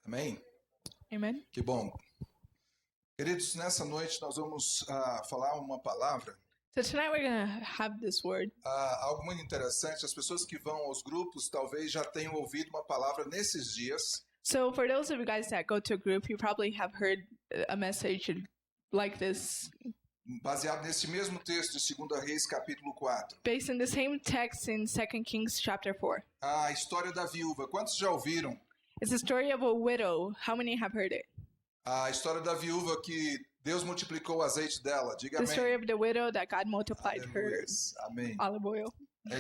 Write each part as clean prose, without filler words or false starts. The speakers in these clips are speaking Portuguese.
Amém? Amen. Que bom. Queridos, nessa noite nós vamos falar uma palavra, So tonight we're going to have this word. algo muito interessante. As pessoas que vão aos grupos talvez já tenham ouvido uma palavra nesses dias, So for those of you guys that go to a group, you probably have heard a message like this, baseado nesse mesmo texto de 2 Reis, capítulo 4. based in the same text in 2 Kings chapter 4. A história da viúva. Quantos já ouviram? It's the story of a widow. How many have heard it? A história da viúva que Deus multiplicou o azeite dela. Diga The amém. story of the widow that God multiplied her Aleluia. Amém. olive oil.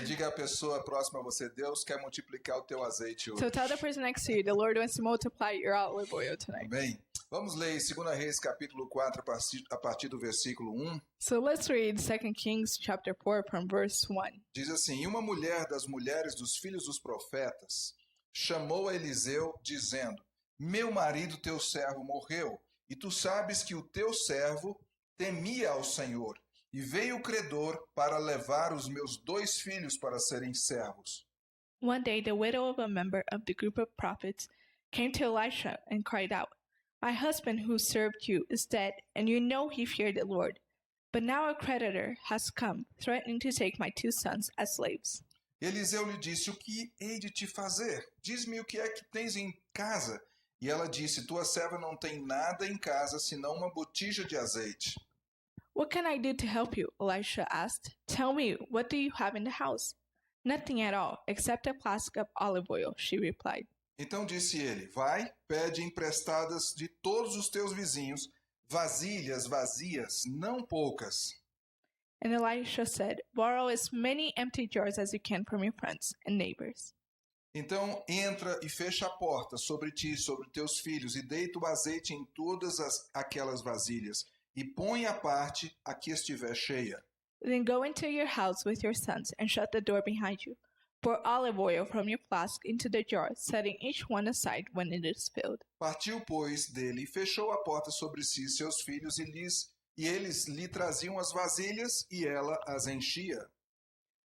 Diga à pessoa próxima a você, Deus quer multiplicar o teu azeite hoje. So tell the person next to you, the Lord wants to multiply your olive oil tonight. Amém. Vamos ler 2 Reis, capítulo 4, a partir do versículo 1. So let's read 2 Kings chapter 4 from verse 1. Diz assim: E uma mulher das mulheres dos filhos dos profetas chamou a Eliseu, dizendo: Meu marido, teu servo, morreu, e tu sabes que o teu servo temia ao Senhor, e veio o credor para levar os meus 2 filhos para serem servos. One day, the widow of a member of the group of prophets came to Elisha and cried out, My husband who served you is dead, and you know he feared the Lord. But now a creditor has come, threatening to take my 2 sons as slaves. Eliseu lhe disse: O que hei de te fazer? Diz-me o que é que tens em casa. E ela disse: Tua serva não tem nada em casa, senão uma botija de azeite. What can I do to help you? Elisha asked. Tell me, what do you have in the house? Nothing at all, except a flask of olive oil, she replied. Então disse ele: Vai, pede emprestadas de todos os teus vizinhos vasilhas vazias, não poucas. And Elisha said, Borrow as many empty jars as you can from your friends and neighbors. Então entra e fecha a porta sobre ti e sobre teus filhos, e deita o azeite em todas aquelas vasilhas, e põe à parte a que estiver cheia. Then go into your house with your sons and shut the door behind you. Pour olive oil from your flask into the jar, setting each one aside when it is filled. Partiu, pois, dele e fechou a porta sobre si e seus filhos, e eles lhe traziam as vasilhas, e ela as enchia.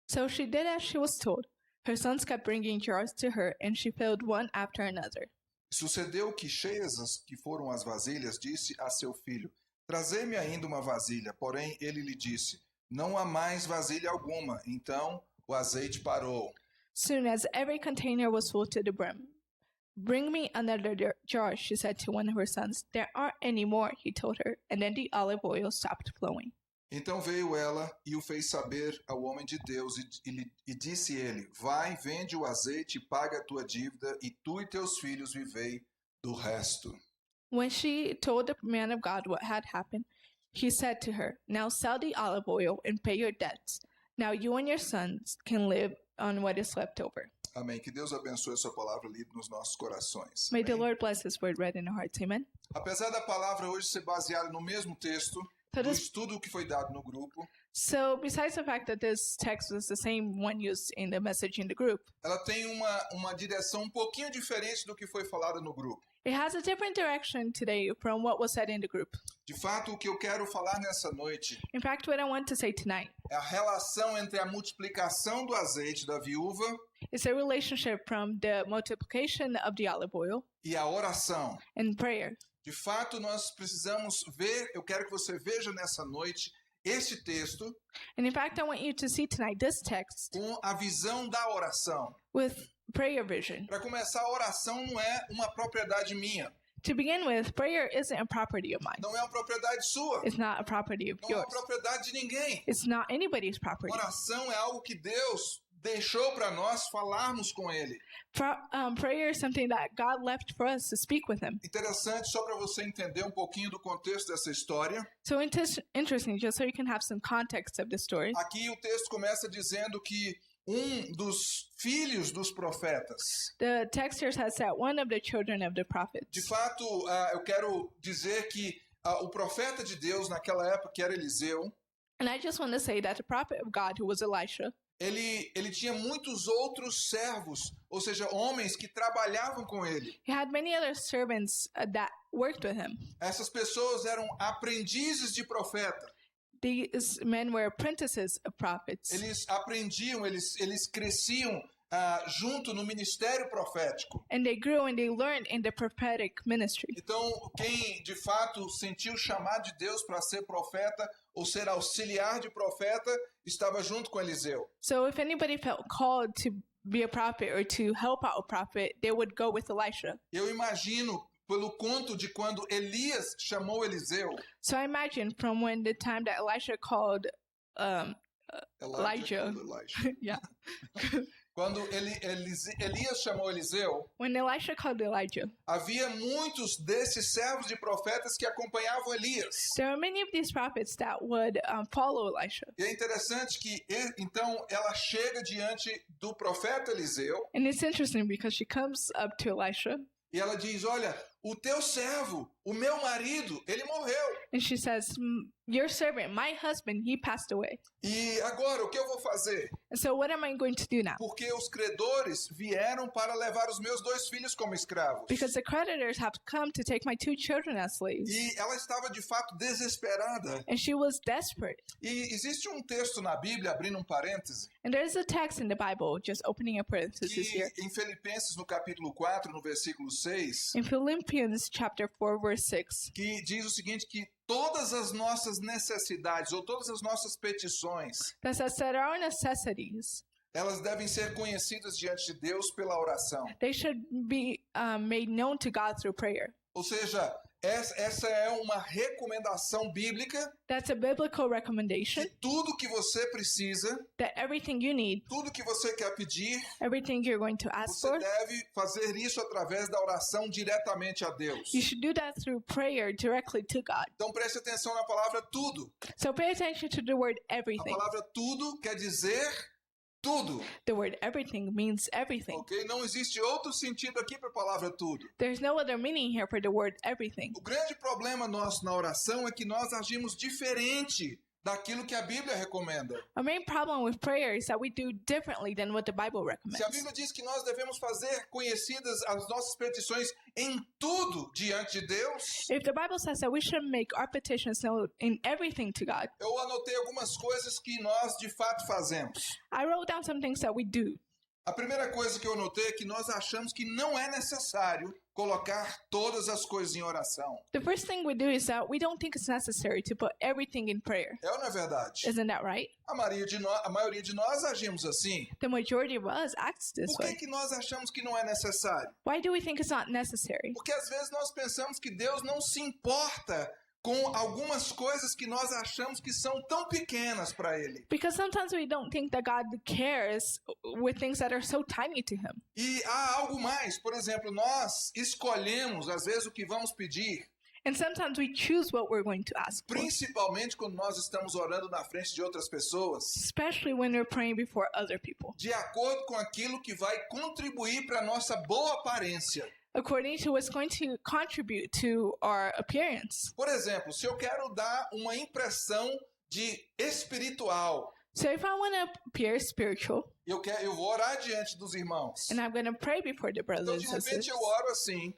So she did as she was told. Her sons kept bringing jars to her, and she filled one after another. Sucedeu que, cheias as que foram as vasilhas, disse a seu filho: Trazei-me ainda uma vasilha. Porém, ele lhe disse: Não há mais vasilha alguma. Então o azeite parou. Soon as every container was full to the brim. Bring me another jar, she said to one of her sons. There aren't any more, he told her, and then the olive oil stopped flowing. Então veio ela e o fez saber ao homem de Deus, e disse ele: Vai, vende o azeite e paga a tua dívida, e tu e teus filhos vivei do resto. When she told the man of God what had happened, he said to her, Now sell the olive oil and pay your debts. Now you and your sons can live on what is left over. Amém. Que Deus abençoe a sua palavra lida nos nossos corações. May the Amém? Lord bless his word read in our hearts. Amen. Apesar da palavra hoje ser baseada no mesmo texto, So do this- estudo que foi dado no grupo, So besides the fact that this text was the same one used in the message in the group, ela tem uma direção um pouquinho diferente do que foi falado no grupo. it has a different direction today from what was said in the group. De fato, o que eu quero falar nessa noite In fact, what I want to say tonight é a relação entre a multiplicação do azeite da viúva is a relationship from the multiplication of the olive oil e a oração. and prayer. De fato, nós precisamos ver, eu quero que você veja nessa noite este texto And in fact, I want you to see tonight this text com a visão da oração. with prayer vision. Para começar, a oração não é uma propriedade minha, To begin with, prayer isn't a property of mine. não é uma propriedade sua, It's not a property of não é uma yours. propriedade de ninguém. It's not anybody's property. Oração é algo que Deus deixou para nós falarmos com Ele. Prayer is something that God left for us to speak with Him. Interessante, só para você entender um pouquinho do contexto dessa história. So interesting, just so you can have some context of the story. Aqui o texto começa dizendo que um dos filhos dos profetas. The text here says that one of the children of the De prophets. fato, eu quero dizer que o profeta de Deus naquela época, que era Eliseu, And I just want to say that the prophet of God, who was Elisha, ele tinha muitos outros servos, ou seja, homens que trabalhavam com ele. he had many other servants that worked with him. Essas pessoas eram aprendizes de profeta. These men were apprentices of prophets. Eles aprendiam, eles cresciam junto no ministério profético. And they grew and they learned in the prophetic ministry. Então, quem de fato sentiu o chamado de Deus para ser profeta ou ser auxiliar de profeta, estava junto com Eliseu. So if anybody felt called to be a prophet or to help out a prophet, they would go with Elisha. Eu imagino, pelo conto de quando Elias chamou Eliseu, So I imagine from when the time that Elisha called Elijah. Yeah. Quando Elias chamou Eliseu, When Elisha called Elijah, havia muitos desses servos de profetas que acompanhavam Elias. there are many of these prophets that would follow Elisha. E é interessante que, então, ela chega diante do profeta Eliseu And it's interesting because she comes up to Elisha e ela diz, olha, o teu servo, o meu marido, ele morreu. and she says, your servant, my husband, he passed away. E agora, o que eu vou fazer? And so what am I going to do now? Porque os credores vieram para levar os meus 2 filhos como escravos. Because the creditors have come to take my 2 children as slaves. E ela estava de fato desesperada. And she was desperate. E existe um texto na Bíblia, abrindo um parêntese, And there's a text in the Bible, just opening a parenthesis que here. em Filipenses, no capítulo 4, no versículo 6, In Philippians chapter 4, verse 6, que diz o seguinte, que todas as nossas necessidades ou todas as nossas petições, that says that our necessities, elas devem ser conhecidas diante de Deus pela oração. they should be made known to God through prayer. Ou seja, essa é uma recomendação bíblica That's a biblical recommendation que tudo que você precisa, that everything you need, tudo que você quer pedir, everything you're going to ask você for, deve fazer isso através da oração diretamente a Deus. you should do that through prayer directly to God. Então preste atenção na palavra tudo. So pay attention to the word A everything. palavra tudo quer dizer tudo. The word everything means everything. Ok? Não existe outro sentido aqui para a palavra tudo. There's no other meaning here for the word everything. O grande problema nosso na oração é que nós agimos diferente daquilo que a Bíblia recomenda. Our main problem with prayer is that we do differently than what the Bible Se a recommends. Bíblia diz que nós devemos fazer conhecidas as nossas petições em tudo diante de Deus, If the Bible says that we should make our petitions known in everything to God, eu anotei algumas coisas que nós de fato fazemos. I wrote down some things that we do. A primeira coisa que eu anotei é que nós achamos que não é necessário colocar todas as coisas em oração. The first thing we do is that we don't think it's necessary to put everything in prayer. É ou não é verdade? Isn't that right? A maioria de nós agimos assim. The majority of us acts this Por que way. que nós achamos que não é necessário? Why do we think it's not necessary? Porque às vezes nós pensamos que Deus não se importa com algumas coisas que nós achamos que são tão pequenas para Ele. Because sometimes we don't think that God cares with things that are so tiny to Him. E há algo mais. Por exemplo, nós escolhemos às vezes o que vamos pedir, And sometimes we choose what we're going to ask for, principalmente quando nós estamos orando na frente de outras pessoas, especially when we're praying before other people, de acordo com aquilo que vai contribuir para a nossa boa aparência. according to what's going to contribute to our appearance. Por exemplo, se eu quero dar uma impressão de espiritual, So if I want to appear spiritual, eu vou orar diante dos irmãos. and I'm going to pray before the brothers Então, and de repente, sisters, eu oro assim.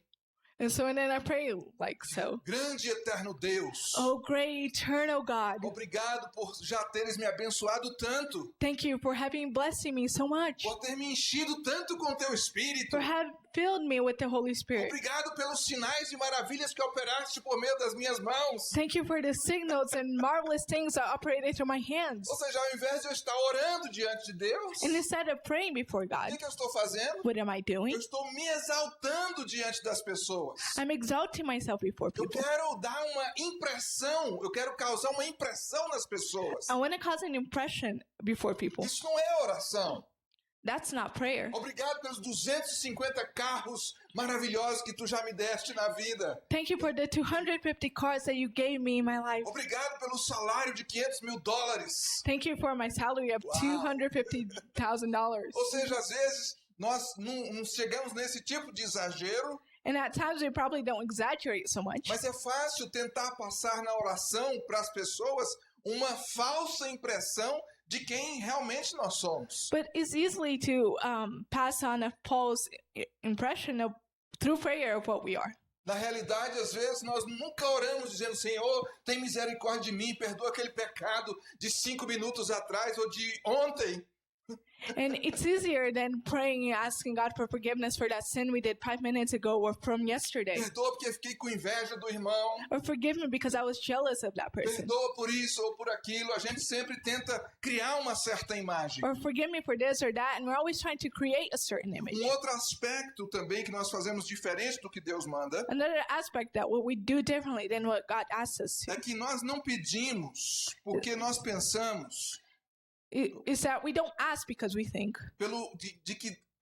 and so then I pray like so. Grande e eterno Deus, Oh, great eternal God, obrigado por já teres me abençoado tanto, thank you for having blessed me so much, por ter me enchido tanto com teu Espírito. for having filled me with the Holy Spirit. Obrigado pelos sinais e maravilhas que operaste por meio das minhas mãos. Thank you for the signals and marvelous things that operated through my hands. Ou seja, ao invés de eu estar orando diante de Deus, And instead of praying before o God, que eu estou fazendo? what am I doing? Eu estou me exaltando diante das pessoas. I'm exalting myself before Eu people. quero dar uma impressão, eu quero causar uma impressão nas pessoas. I want to cause an impression before people. Isso não é oração. That's not prayer. Obrigado pelos 250 carros maravilhosos que tu já me deste na vida. Thank you for the 250 cars that you gave me in my life. Obrigado pelo salário de $500.000. Thank you for my salary of Wow. $250,000. Ou seja, às vezes nós não chegamos nesse tipo de exagero, And at times we probably don't exaggerate so much. mas é fácil tentar passar na oração para as pessoas uma falsa impressão de quem realmente nós somos. But it's easily to pass on a false impression of through prayer of what we are. Na realidade, às vezes, nós nunca oramos dizendo, Senhor, tem misericórdia de mim, perdoa aquele pecado de 5 minutos atrás ou de ontem. And it's easier than praying and asking God for forgiveness for that sin we did 5 minutes ago or from yesterday. Perdoa porque fiquei com inveja do irmão. Or forgive me because I was jealous of that person. Perdoa por isso ou por aquilo. A gente sempre tenta criar uma certa imagem. Or forgive me for this or that. And we're always trying to create a certain image. Outro aspecto também que nós fazemos diferente do que Deus manda Another aspect that what we do differently than what God asks us to é que nós não pedimos porque nós pensamos is that we don't ask because we think.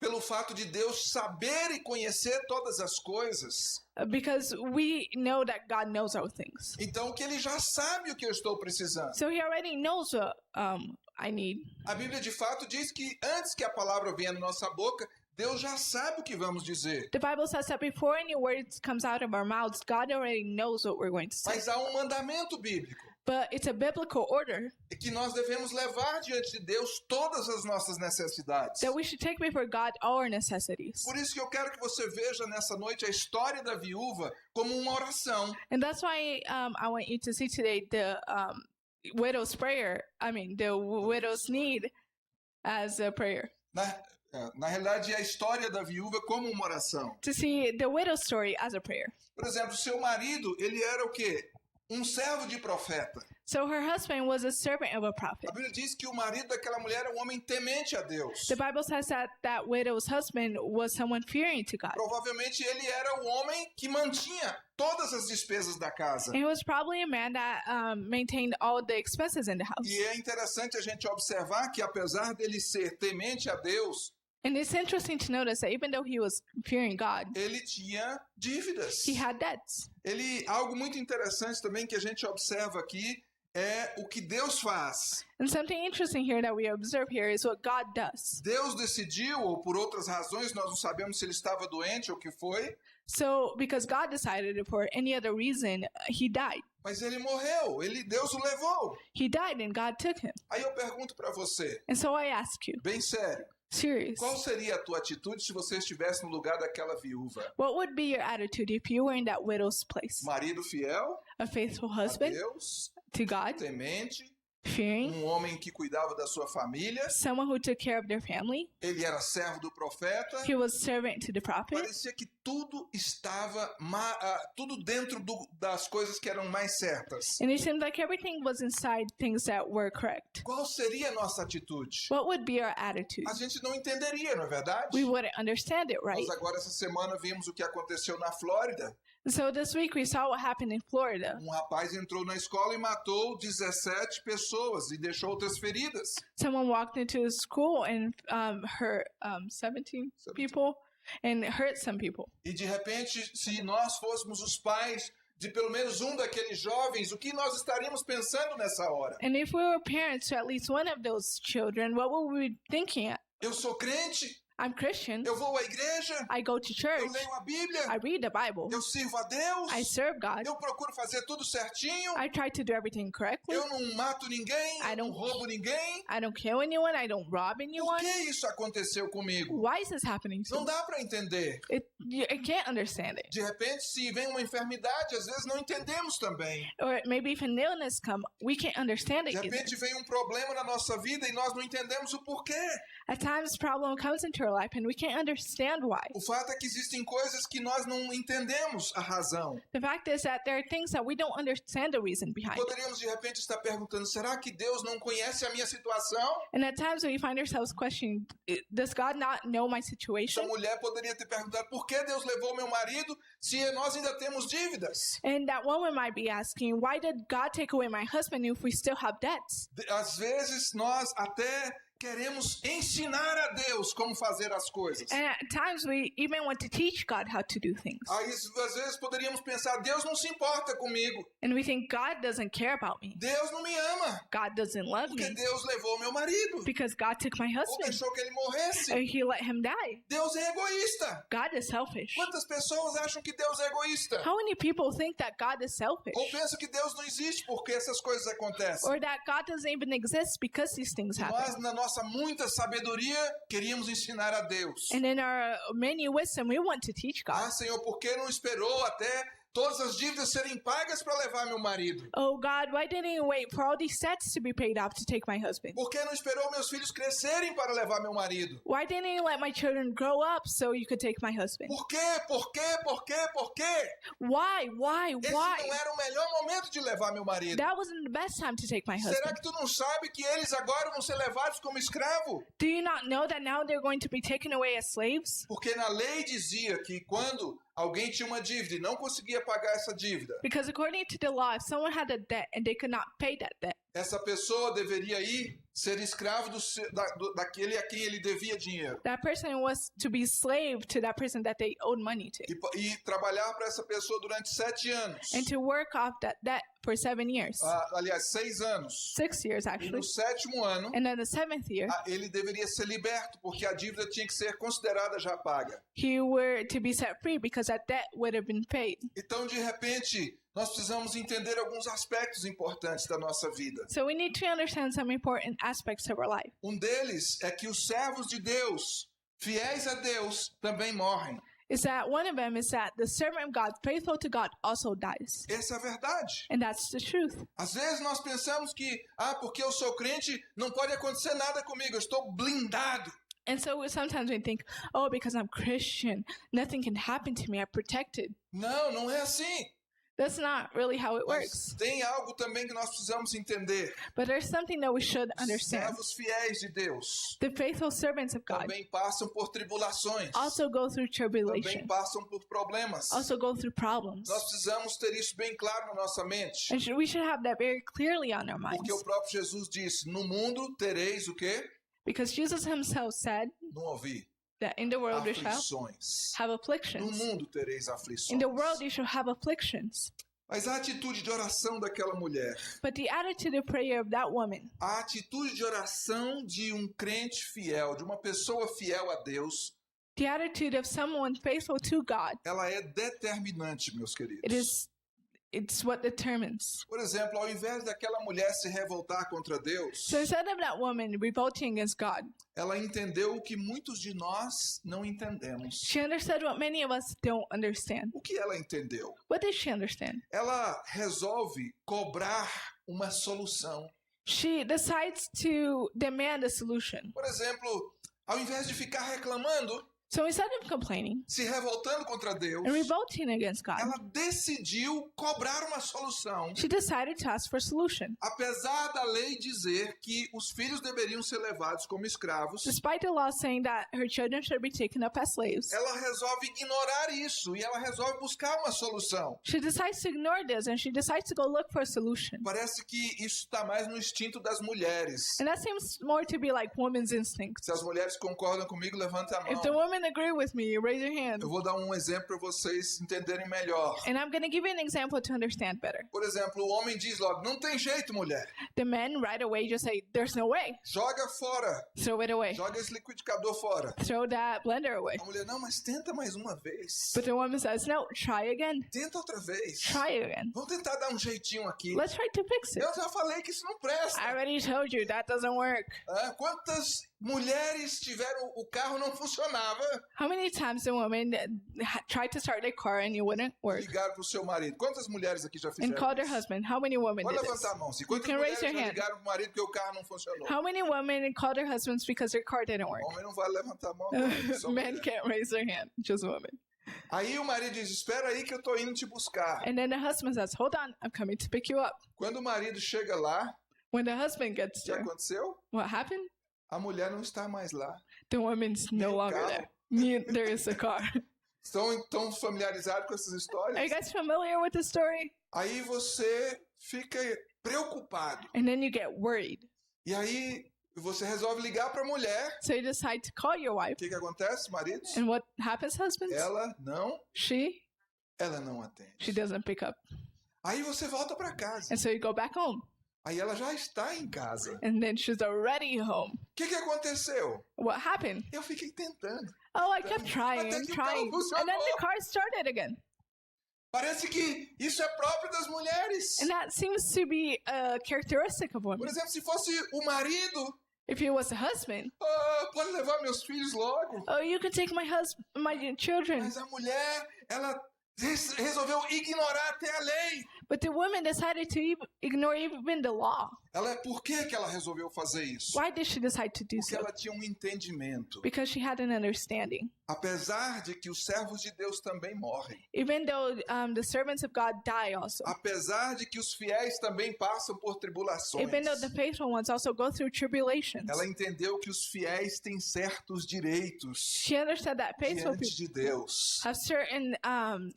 Pelo fato de Deus saber e conhecer todas as coisas. Because we know that God knows our things. Então que ele já sabe o que eu estou precisando. So he already knows what I need. A Bíblia de fato diz que antes que a palavra venha na nossa boca, Deus já sabe o que vamos dizer. The Bible says that before any words comes out of our mouths, God already knows what we're going to say. Mas há um mandamento bíblico. But it's a biblical order É que nós devemos levar diante de Deus todas as nossas necessidades. that we should take before God all our necessities. Por isso que eu quero que você veja nessa noite a história da viúva como uma oração. And that's why I want you to see today the widow's prayer, the widow's need as a prayer. Na realidade, a história da viúva como uma oração. To see the widow's story as a prayer. Por exemplo, seu marido, ele era o quê? Um servo de profeta. So her husband was a servant of a prophet. A Bíblia diz que o marido daquela mulher era um homem temente a Deus. The Bible says that widow's husband was someone fearing to God. Provavelmente ele era o homem que mantinha todas as despesas da casa. And he was probably a man that maintained all the expenses in the house. E é interessante a gente observar que apesar dele ser temente a Deus, and it's interesting to notice that even though he was fearing God, ele tinha dívidas. he had debts. Algo muito interessante também que a gente observa aqui é o que Deus faz. And something interesting here that we observe here is what God does. Deus decidiu, ou por outras razões, nós não sabemos se ele estava doente ou o que foi. So, because God decided it for any other reason, he died. Mas ele morreu, Deus o levou. He died and God took him. Aí eu pergunto para você, And so I ask you, bem sério, serious, qual seria a tua atitude se você estivesse no lugar daquela viúva? what would be your attitude if you were in that widow's place? Marido fiel, A faithful a husband Deus, to God, temente, fearing, homem que cuidava da sua família, someone who took care of their family. ele era servo do profeta. He was servant to the prophet. Parecia que tudo estava tudo dentro das coisas que eram mais certas. And it seemed like everything was inside things that were correct. Qual seria a nossa atitude? What would be our attitude? A gente não entenderia, não é verdade? We wouldn't understand it, right? Nós agora essa semana vimos o que aconteceu na Flórida. So this week we saw what happened in Florida. Rapaz entrou na escola e matou 17 pessoas e deixou outras feridas. Someone walked into a school and hurt 17 people and hurt some people. E de repente, se nós fôssemos os pais de pelo menos daqueles jovens, o que nós estaríamos pensando nessa hora? And if we were parents to at least one of those children, what would we be thinking? Eu sou crente, I'm Christian. eu vou à igreja, I go to church. eu leio a Bíblia, I read the Bible. eu sirvo a Deus, I serve God. eu procuro fazer tudo certinho, I try to do everything correctly. eu não mato ninguém, I eu não don't- roubo ninguém. I don't kill anyone. I don't rob Por anyone. que isso aconteceu comigo? Why is this happening to Não me? dá para entender. I can't understand it. De repente, se vem uma enfermidade, às vezes não entendemos também. Or maybe if an illness come, we can't understand it De either. repente vem um problema na nossa vida e nós não entendemos o porquê. At times, problem comes into our life and we can't understand why. O fato é que existem coisas que nós não entendemos a razão. The fact is that there are things that we don't understand the reason behind. Poderíamos de repente estar perguntando, será que Deus não conhece a minha situação? And at times we find ourselves questioning, does God not know my Essa situation? mulher poderia ter perguntado, por que Deus levou meu marido se nós ainda temos dívidas? And that woman might be asking, why did God take away my husband if we still have debts? Às vezes nós até queremos ensinar a Deus como fazer as coisas. And at times we even want to teach God how to do things. Aí, às vezes poderíamos pensar, Deus não se importa comigo. And we think God doesn't care about me. Deus não me ama. God doesn't love Porque me Deus levou meu marido. because God took my Ou husband. deixou que ele morresse. Or he let him die. Deus é egoísta. God is selfish. Quantas pessoas acham que Deus é egoísta? How many people think that God is selfish? Ou pensam que Deus não existe porque essas coisas acontecem? Or that God doesn't even exist because these things Nós, happen? na nossa muita sabedoria, queríamos ensinar a Deus. And in our many wisdom, we want to teach God. Ah, Senhor, por que não esperou até todas as dívidas serem pagas para levar meu marido? Oh God, why didn't you wait for all these debts to be paid off to take my husband? Por que não esperou meus filhos crescerem para levar meu marido? Why didn't you let my children grow up so you could take my husband? Por quê? Por quê? Por quê? Por quê? Why? Esse não era o melhor momento de levar meu marido. That wasn't the best time to take my Será husband. que tu não sabe que eles agora vão ser levados como escravo? Do you not know that now they're going to be taken away as slaves? Porque na lei dizia que quando alguém tinha uma dívida e não conseguia pagar essa dívida, Because according to the law, if someone had a debt and they could not pay that debt, essa pessoa deveria ir ser escravo daquele a quem ele devia dinheiro. that person was to be slave to that person that they owed money to, E trabalhar para essa pessoa durante 7 anos. and to work off that debt for 7 years. Aliás, 6 anos. 6 years, E actually. no 7º ano, And then the 7th year, ele deveria ser liberto, porque a dívida tinha que ser considerada já paga. he were to be set free because that debt would have been paid. Então, de repente, nós precisamos entender alguns aspectos importantes da nossa vida. So we need to understand some important aspects of our life. Um deles é que os servos de Deus, fiéis a Deus, também morrem. Is that one of them is that the servant of God, faithful to God, also dies. Essa é a verdade. And that's the truth. Às vezes nós pensamos que, porque eu sou crente, não pode acontecer nada comigo, eu estou blindado. And so sometimes we think, oh, because I'm Christian, nothing can happen to me, I'm protected. Não, não é assim. That's not really how it Mas works. tem algo também que nós precisamos entender. But there's something that we should understand. Servos fiéis de Deus The faithful servants of God também passam por tribulações, also go through também tribulation, passam por problemas. also go through problems. Nós precisamos ter isso bem claro na nossa mente. And we should have that very clearly on our minds. Porque o próprio Jesus disse, no mundo tereis o quê? Because Jesus himself said Não ouvi. that in the world you shall Aflições. have No afflictions. mundo tereis aflições. In the world you shall have afflictions. Mas a atitude de oração daquela mulher, But the attitude of prayer of that woman, a atitude de oração de um crente fiel, de uma pessoa fiel a Deus, the attitude of someone faithful to God, ela é determinante, meus queridos. it's what determines. Por exemplo, ao invés daquela mulher se revoltar contra Deus, So instead of that woman revolting against God, ela entendeu o que muitos de nós não entendemos. she understood what many of us don't understand. O que ela entendeu? What did she understand? Ela resolve cobrar uma solução. She decides to demand a solution. Por exemplo, ao invés de ficar reclamando, So instead of complaining se revoltando contra Deus, and revolting against God, ela decidiu cobrar uma solução. she decided to ask for a solution. Apesar da lei dizer que os filhos deveriam ser levados como escravos, Despite the law saying that her children should be taken up as slaves, ela resolve ignorar isso e ela resolve buscar uma solução. she decides to ignore this and she decides to go look for a solution. Parece que isso está mais no instinto das mulheres. And that seems more to be like woman's instinct. Se as mulheres concordam comigo, levanta a If the mão. women agree with me, raise your hand. Eu vou dar um exemplo para vocês entenderem melhor. And I'm going to give you an example to understand better. Por exemplo, o homem diz logo, não tem jeito, mulher. The men right away just say, there's no way. Joga fora. Throw it away. Joga esse liquidificador fora. Throw that blender away. A mulher, não, mas tenta mais uma vez. But the woman says, no, try again. Tenta outra vez. Try again. Vamos tentar dar um jeitinho aqui. Let's try to fix it. Eu já falei que isso não presta. I already told you that doesn't work. Quantas mulheres tiveram o carro não funcionava? How many times a woman tried to start their car and it wouldn't work? Ligaram pro seu marido. Quantas mulheres aqui já And fizeram called her isso? husband. How many women Pode did this? levantar a mão. Quantas can mulheres raise your já hand. ligaram pro marido porque o carro não funcionou? How many women called their husbands because their car didn't work? Homem não vai levantar a mão. não, só Men mulher. can't raise their hand, just women. Aí o marido diz, espera aí que eu tô indo te buscar. And then the husband says, hold on, I'm coming to pick you up. Quando o marido chega lá, When the husband gets o que there, aconteceu? what happened? A mulher não está mais lá. The woman's no Nem o longer carro. there. There is a car. Estão familiarizados com essas Are you histórias? guys familiar with the story? Aí você fica preocupado. And then you get worried. E aí você resolve ligar para a mulher. So you decide to call your wife. O que acontece, maridos? And what happens, husbands? Ela não atende. She doesn't pick up. Aí você volta para casa. And so you go back home. Aí ela já está em casa. And then she's already home. O que aconteceu? What happened? Eu fiquei tentando. Oh, I kept trying Até and que o carro trying. funcionou. And then the car started again. Parece que isso é próprio das mulheres. And that seems to be a characteristic of Por women. exemplo, se fosse o marido, If it was the husband, pode levar meus filhos logo. oh, you can take my children. Mas a mulher, ela resolveu ignorar até a lei. But the woman decided to ignore even the law. Por que ela resolveu fazer isso? Why did she decide to do Porque so? ela tinha um entendimento. Because she had an understanding. Apesar de que os servos de Deus também morrem. Even though the servants of God die also. Apesar de que os fiéis também passam por tribulações. Even though the faithful ones also go through tribulations. Ela entendeu que os fiéis têm certos direitos She understood that faithful diante de people Deus. have certain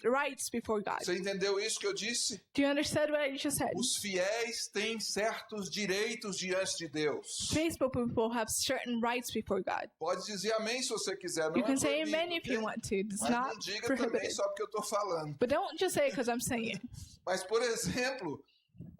rights before God. Você entendeu isso que eu disse? Do you understand what I just said? Os fiéis têm certos direitos diante de Deus. Faithful people have certain rights before God. Pode dizer amém se você quiser. Não You can é say proibido, amen if you ok? want to. It's Mas not não diga também prohibited. só porque eu estou falando. But don't just say it because I'm saying it. Mas, por exemplo,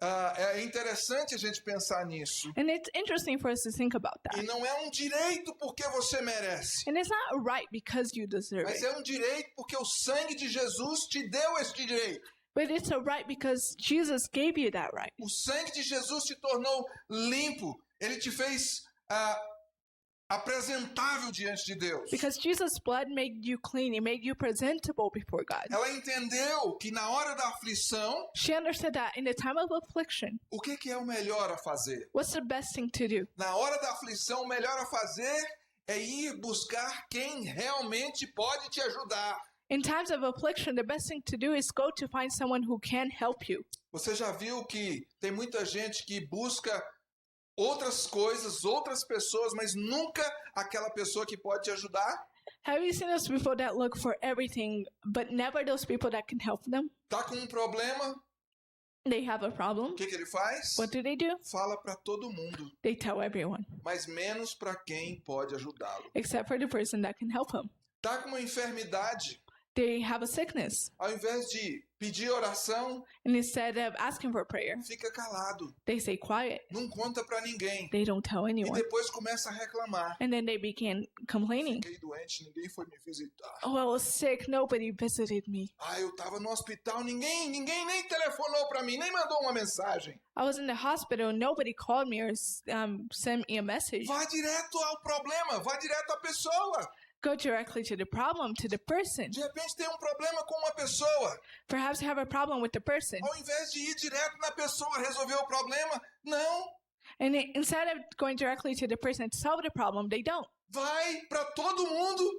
é interessante a gente pensar nisso. And it's interesting for us to think about E that. não é um direito porque você merece. And it's not a right because you deserve Mas it. é um direito porque o sangue de Jesus te deu este direito. But it's a right because Jesus gave you that right. O sangue de Jesus te tornou limpo. Ele te fez apresentável diante de Deus. Because Jesus' blood made you clean. It made you presentable before God. Ela entendeu que na hora da aflição, She understood that in the time of affliction, o que é o melhor a fazer? what's the best thing to do? Na hora da aflição, o melhor a fazer é ir buscar quem realmente pode te ajudar. In times of affliction, the best thing to do is go to find someone who can help you. Você já viu que tem muita gente que busca outras coisas, outras pessoas, mas nunca aquela pessoa que pode te ajudar? Have you seen those people that look for everything, but never those people that can help them? Tá com um problema? They have a problem. O que ele faz? What do? Fala para todo mundo, They tell everyone, mas menos para quem pode ajudá-lo. except for the person that can help him. Tá com uma enfermidade? They have a sickness. Ao invés de pedir oração, And instead of asking for prayer, fica calado. they stay quiet. Não conta para ninguém. They don't tell E anyone. depois começa a reclamar. And then they begin complaining. Fiquei doente, ninguém foi me visitar. Oh, I was sick. Nobody visited me. Eu tava no hospital, ninguém nem telefonou para mim, nem mandou uma mensagem. I was in the hospital. Nobody called me or sent me a message. Vá direto ao problema, vá direto à pessoa. Go directly to the problem, to the person. De repente tem um problema com uma pessoa. Perhaps you have a problem with the person. Ao invés de ir direto na pessoa resolver o problema, não. And instead of going directly to the person to solve the problem, they don't. Vai para todo mundo,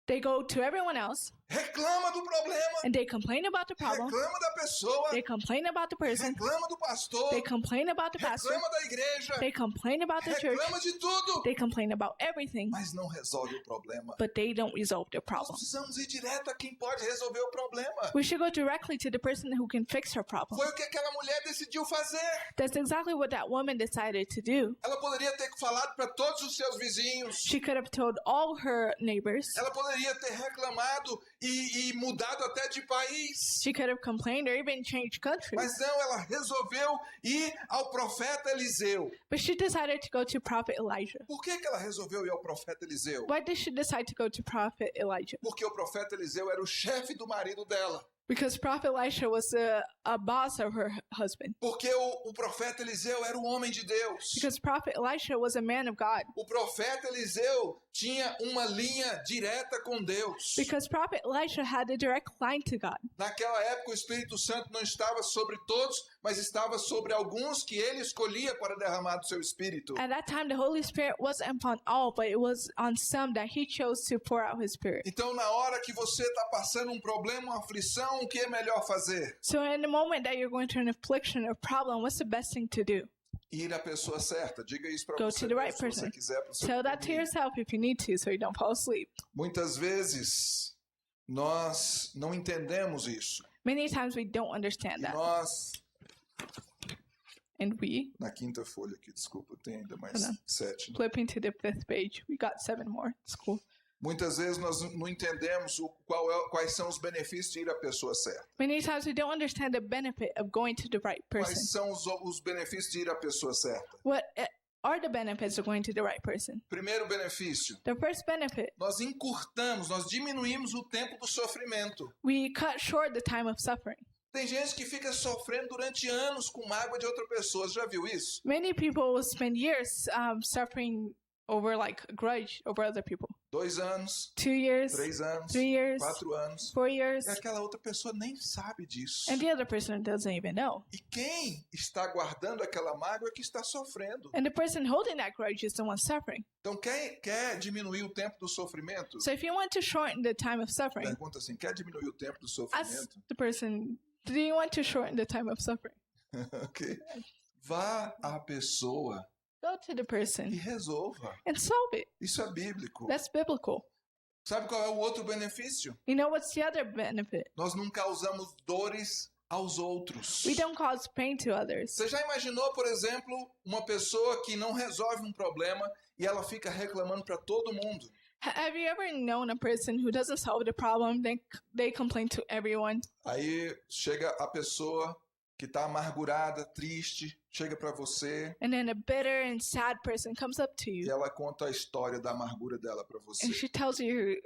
They go to everyone else reclama do problema, and they complain about the problem. reclama da pessoa, They complain about the person. reclama do pastor, They complain about the pastor. reclama da igreja, They complain about the church. reclama de tudo, They complain about everything, mas não resolve o problema. but they don't resolve the Nós problem. precisamos ir direto a quem pode resolver o problema. We should go directly to the person who can fix her problem. Foi o que aquela mulher decidiu fazer. That's exactly what that woman decided to do. Ela poderia ter falado para todos os seus vizinhos. She could have told all her neighbors. Ela poderia ter reclamado e mudado até de país. She could have complained or even changed countries. Mas não, ela resolveu ir ao profeta Eliseu. But she decided to go to Prophet Elijah. Por que ela resolveu ir ao profeta Eliseu? Why did she decide to go to Prophet Elijah? Porque o profeta Eliseu era o chefe do marido dela. Because Prophet Elisha was a boss of her husband. Porque o profeta Eliseu era o homem de Deus. Because Prophet Elisha was a man of God. O profeta Eliseu tinha uma linha direta com Deus. Because Prophet Elisha had a direct line to God. Naquela época o Espírito Santo não estava sobre todos, mas estava sobre alguns que ele escolhia para derramar do seu Espírito. At that time, the Holy Spirit wasn't upon all, but it was on some that he chose to pour out his Spirit. Então, na hora que você está passando um problema, uma aflição, o que é melhor fazer? So in the moment that you're going through an affliction or problem, what's the best thing to do? Ir à pessoa certa. Diga isso para Go você, to the right se você person. quiser. Pro seu Tell that to caminho. yourself if you need to, so you don't fall asleep. Muitas vezes, nós não entendemos isso. Many times we don't understand E that. nós, And we, na quinta folha aqui, desculpa, tem ainda mais Tá bom. 7. Né? flipping to the 5th page, we got 7 more. It's cool. Muitas vezes nós não entendemos quais são os benefícios de ir à pessoa certa. Many times we don't understand the benefit of going to the right person. Quais são os benefícios de ir à pessoa certa? What are the benefits of going to the right person? Primeiro benefício, The first benefit, nós encurtamos, nós diminuímos o tempo do sofrimento. we cut short the time of suffering. Tem gente que fica sofrendo durante anos com mágoa de outra pessoa. Você já viu isso? Many people will spend years suffering over like a grudge over other people. 2 anos, 2 years, 3 anos, 3 years, 4 anos. 4 years, E aquela outra pessoa nem sabe disso. and the other person doesn't even know. E quem está guardando aquela mágoa é que está sofrendo. And the person holding that grudge is the one suffering. Então, quer diminuir o tempo do sofrimento? So if you want to shorten the time of suffering, Pergunta assim, quer diminuir o tempo do ask sofrimento? the person, do you want to shorten the time of suffering? Ok. Vá à pessoa Go to the e person resolva. and solve it. Isso é bíblico. That's biblical. Sabe qual é o outro benefício? You know what's the other benefit? Nós não causamos dores aos outros. We don't cause pain to others. Você já imaginou, por exemplo, uma pessoa que não resolve um problema e ela fica reclamando para todo mundo? Have you ever known a person who doesn't solve the problem, then they complain to everyone? Aí chega a pessoa que está amargurada, triste, chega para você And then a bitter and sad person comes up to e you ela conta a história da amargura dela para você. and she tells you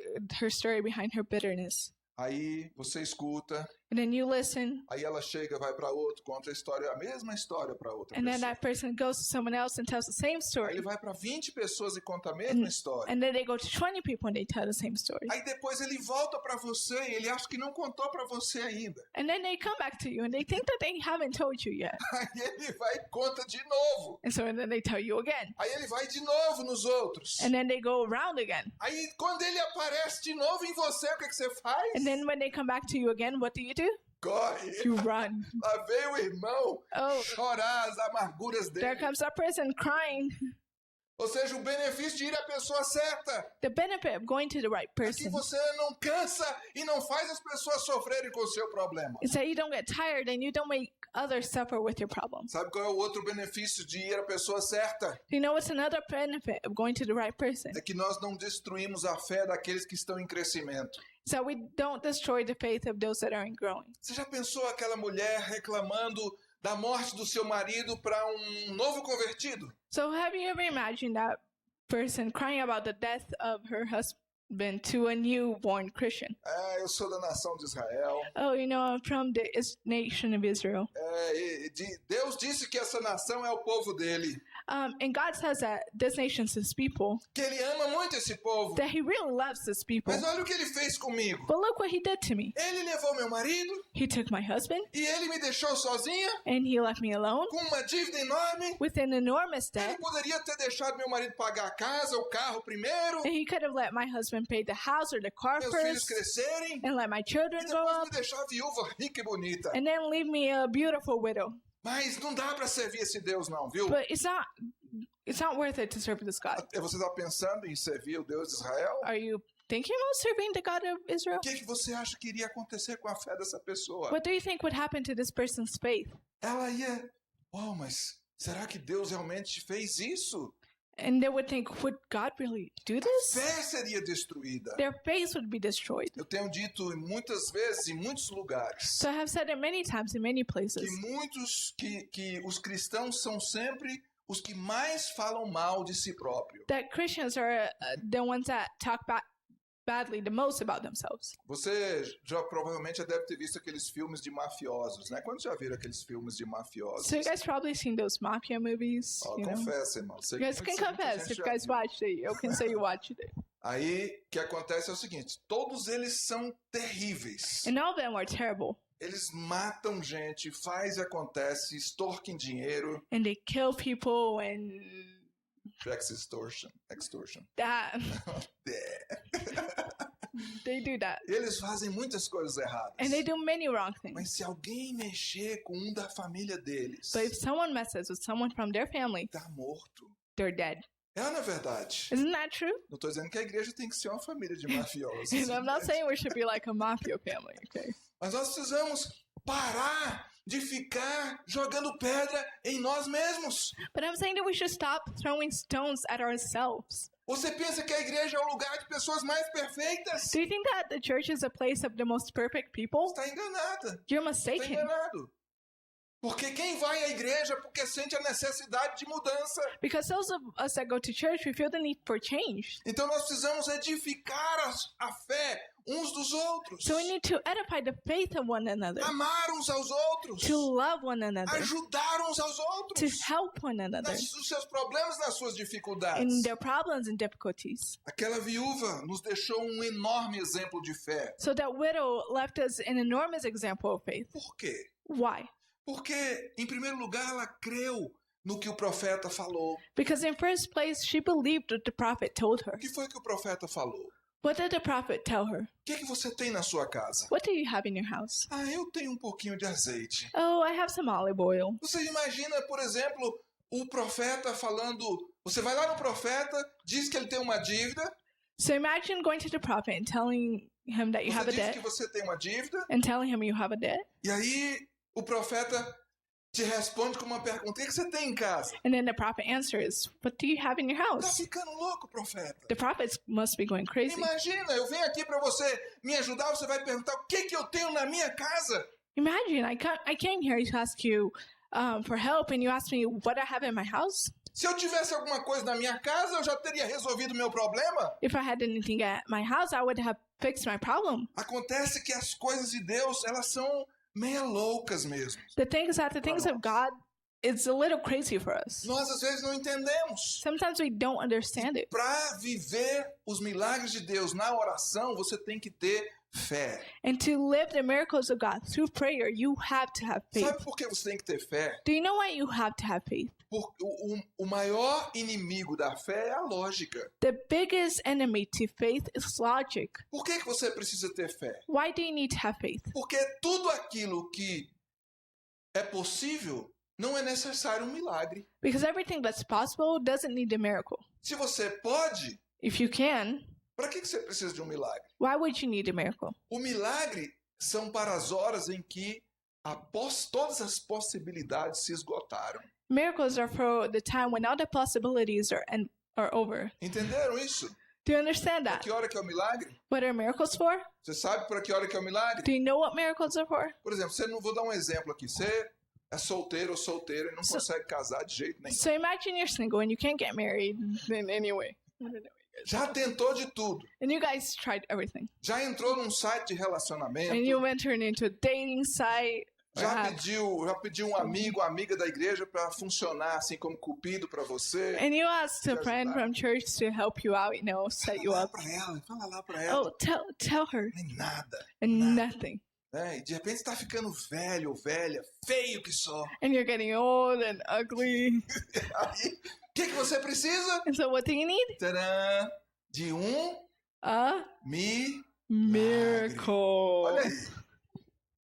her story behind her bitterness. Aí você escuta, And then you listen, aí ela chega, vai para outro, conta a história, a mesma história para outra and then pessoa. that person goes to someone else and tells the same Aí story. ele vai para 20 pessoas e conta a mesma história. And then they go to 20 people and they tell the same story. Aí depois ele volta para você e ele acha que não contou para você ainda. And then they come back to you and they think that they haven't told you yet. Aí ele vai e conta de novo. And so then they tell you again. Aí ele vai de novo nos outros. And then they go around again. Aí quando ele aparece de novo em você, o que você faz? And then when they come back to you again, what do? Corre. You run. Lá veio o irmão Oh, chorar as amarguras there dele. comes that person crying. Ou seja, o benefício de ir à pessoa certa The benefit of going to the right é que person você não cansa e não faz as pessoas sofrerem com o seu problema. is that you don't get tired and you don't make others suffer with your problems. Sabe qual é o outro benefício de ir à pessoa certa? You know what's another benefit of going to the right person? É que nós não destruímos a fé daqueles que estão em crescimento. So we don't destroy the faith of those that aren't growing. Você já pensou aquela mulher reclamando da morte do seu marido para um novo convertido? So have you ever imagined that person crying about the death of her husband to a newborn Christian? Eu sou da nação de Israel. Oh, you know, I'm from the nation of Israel. Deus disse que essa nação é o povo dele. And God says that this nation's his people, Que ele ama muito esse povo. that he really loves this people. Mas olha o que ele fez comigo. But look what he did to me. Ele levou meu marido He took my husband e ele me deixou sozinha and he left me alone com uma dívida enorme. with an enormous Ele debt. poderia ter deixado meu marido pagar a casa, o carro primeiro, And he could have let my husband pay the house or the car meus filhos first crescerem and let my e children grow depois up me deixar viúva, rica e bonita. and then leave me a beautiful widow. Mas não dá para servir esse Deus não, viu? But it's not worth it to serve this God. Você está pensando em servir o Deus de Israel? Are you thinking about serving the God of Israel? O que você acha que iria acontecer com a fé dessa pessoa? What do you think would happen to this person's faith? Ela ia, mas será que Deus realmente fez isso? And they would think, would God really do this? Fé seria destruída. Their faith would be destroyed. Eu tenho dito muitas vezes, em muitos lugares, So I have said it many times in many places que os cristãos são sempre os que mais falam mal de si próprio. that Christians are the ones that talk badly the most about themselves. Você provavelmente já deve ter visto aqueles filmes de mafiosos, né? Quando já viram aqueles filmes de mafiosos? So you guys probably seen those mafia movies, you know? Confessa, irmão. You guys can confess if you guys watched it. You can say you watched it. Aí, o que acontece é o seguinte, todos eles são terríveis. And all of them were terrible. Eles matam gente, faz e acontece, extorquem dinheiro. And they kill people and Extortion. that. They do that. Eles fazem muitas coisas erradas. And they do many wrong things. Mas se alguém mexer com um da família deles, But if someone messes with someone from their family, tá morto. they're dead. É na verdade. Isn't that true? Não estou dizendo que a igreja tem que ser uma família de mafiosos. And I'm not saying we should be like a mafia family, okay? Mas nós precisamos parar de ficar jogando pedra em nós mesmos. But I'm saying that we should stop throwing stones at ourselves. Você pensa que a igreja é o lugar de pessoas mais perfeitas? Do you think that the church is a place of the most perfect people? Está enganada. You're Está mistaken. enganado. Porque quem vai à igreja é porque sente a necessidade de mudança. Because those of us that go to church, we feel the need for change. Então nós precisamos edificar a fé uns dos outros, So we need to edify the faith of one another, amar uns aos outros, to love one another, ajudar uns aos to outros help one another nos seus problemas, nas suas in dificuldades. their problems and difficulties. Aquela viúva nos deixou um enorme exemplo de fé. So that widow left us an enormous example of faith. Por quê? Why? Porque, em primeiro lugar, ela creu no que o profeta falou. Because in first place, she believed what the prophet told her. O que foi que o profeta falou? What did the prophet tell her? O que você tem na sua casa? What do you have in your house? Ah, eu tenho um pouquinho de azeite. Oh, I have some olive oil. Você imagina, por exemplo, o profeta falando... Você vai lá no profeta, diz que ele tem uma dívida. So imagine going to the prophet and telling him that you have Você a diz debt, que você tem uma dívida. and telling him you have a debt. E aí, o profeta te responde com uma pergunta. O que você tem em casa? And then the prophet answers, what do you have in your Tá house? ficando louco, profeta. The prophets must be going crazy. Imagina, eu venho aqui para você me ajudar, você vai perguntar o que eu tenho na minha casa. Imagine, I came here to ask you for help, and you asked me what I have in my house. Se eu tivesse alguma coisa na minha casa, eu já teria resolvido o meu problema. If I had anything at my house, I would have fixed my problem. Acontece que as coisas de Deus, elas são meia loucas mesmo. The thing is that the things of God, it's a little crazy for us. Nós às vezes não entendemos. Sometimes we don't understand it. Para viver os milagres de Deus na oração, você tem que ter fé. And to live the miracles of God through prayer, you have to have faith. Sabe por que você tem que ter fé? Do you know why you have to have faith? Porque o maior inimigo da fé é a lógica. The biggest enemy to faith is logic. Por que você precisa ter fé? Why do you need to have faith? Porque tudo aquilo que é possível não é necessário um milagre. Because everything that's possible doesn't need a miracle. Se você pode, If you can, para que você precisa de um milagre? why would you need a miracle? O milagre são para as horas em que todas as possibilidades se esgotaram. Miracles are for the time when all the possibilities are over. Entenderam isso? Do you understand Para that? que hora que é o milagre? What are miracles for? Você sabe para que hora que é o milagre? Do you know what miracles are for? Por exemplo, vou dar um exemplo aqui. Você é solteiro ou solteira e não consegue casar de jeito nenhum. So imagine you're single and you can't get married in any way. Já tentou de tudo. And you guys tried everything. Já entrou num site de relacionamento. And you entered into a dating site. Já pediu um amigo, amiga da igreja para funcionar assim como cupido para você. And you asked a friend from church to help you out, set you up. Fala lá para ela. Oh, tell her. Nem nada. And nothing. E de repente está ficando velho ou velha, feio que só. And you're getting old and ugly. Aí, o que você precisa? And so what do you need? Tcharam! De A miracle. Olha aí.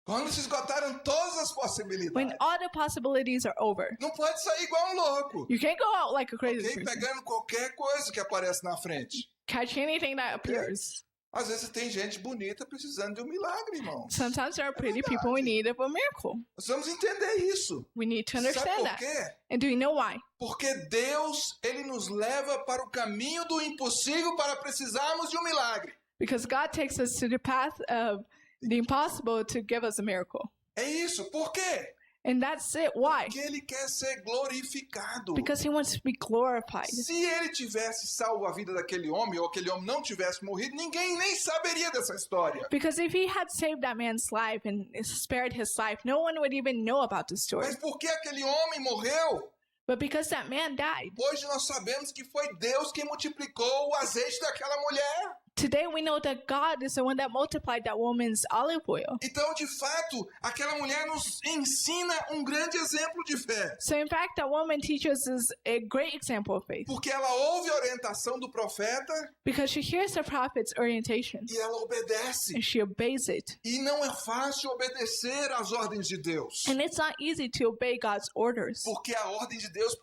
Quando se esgotaram todas as possibilidades. When all the possibilities are over. Não pode sair igual um louco. You can't go out like a crazy Ok? person. Pegando qualquer coisa que aparece na frente. Catch anything that appears. Às vezes tem gente bonita precisando de um milagre, irmão. Sometimes there are pretty people in need of a miracle. Nós vamos entender isso. We need to Sabe understand por that. quê? And do you know why? Porque Deus, ele nos leva para o caminho do impossível para precisarmos de um milagre. Because God takes us to the path of the impossible to give us a miracle. É isso. Por quê? And that's it. Why? Porque ele quer ser glorificado. Because he wants to be glorified. Se ele tivesse salvo a vida daquele homem, ou aquele homem não tivesse morrido, ninguém nem saberia dessa história. Because if he had saved that man's life and spared his life, no one would even know about the story. Mas por que aquele homem morreu? But because that man died, Hoje nós sabemos que foi Deus que multiplicou o azeite daquela mulher. today we know that God is the one that multiplied that woman's olive oil. Então, de fato, aquela mulher nos ensina um grande exemplo de fé. So in fact, that woman teaches us a great example of faith. Porque ela ouve a orientação do profeta Because she hears the prophet's orientation e ela obedece. and she obeys it. E não é fácil obedecer às ordens de Deus. And it's not easy to obey God's orders. Porque a ordem de Deus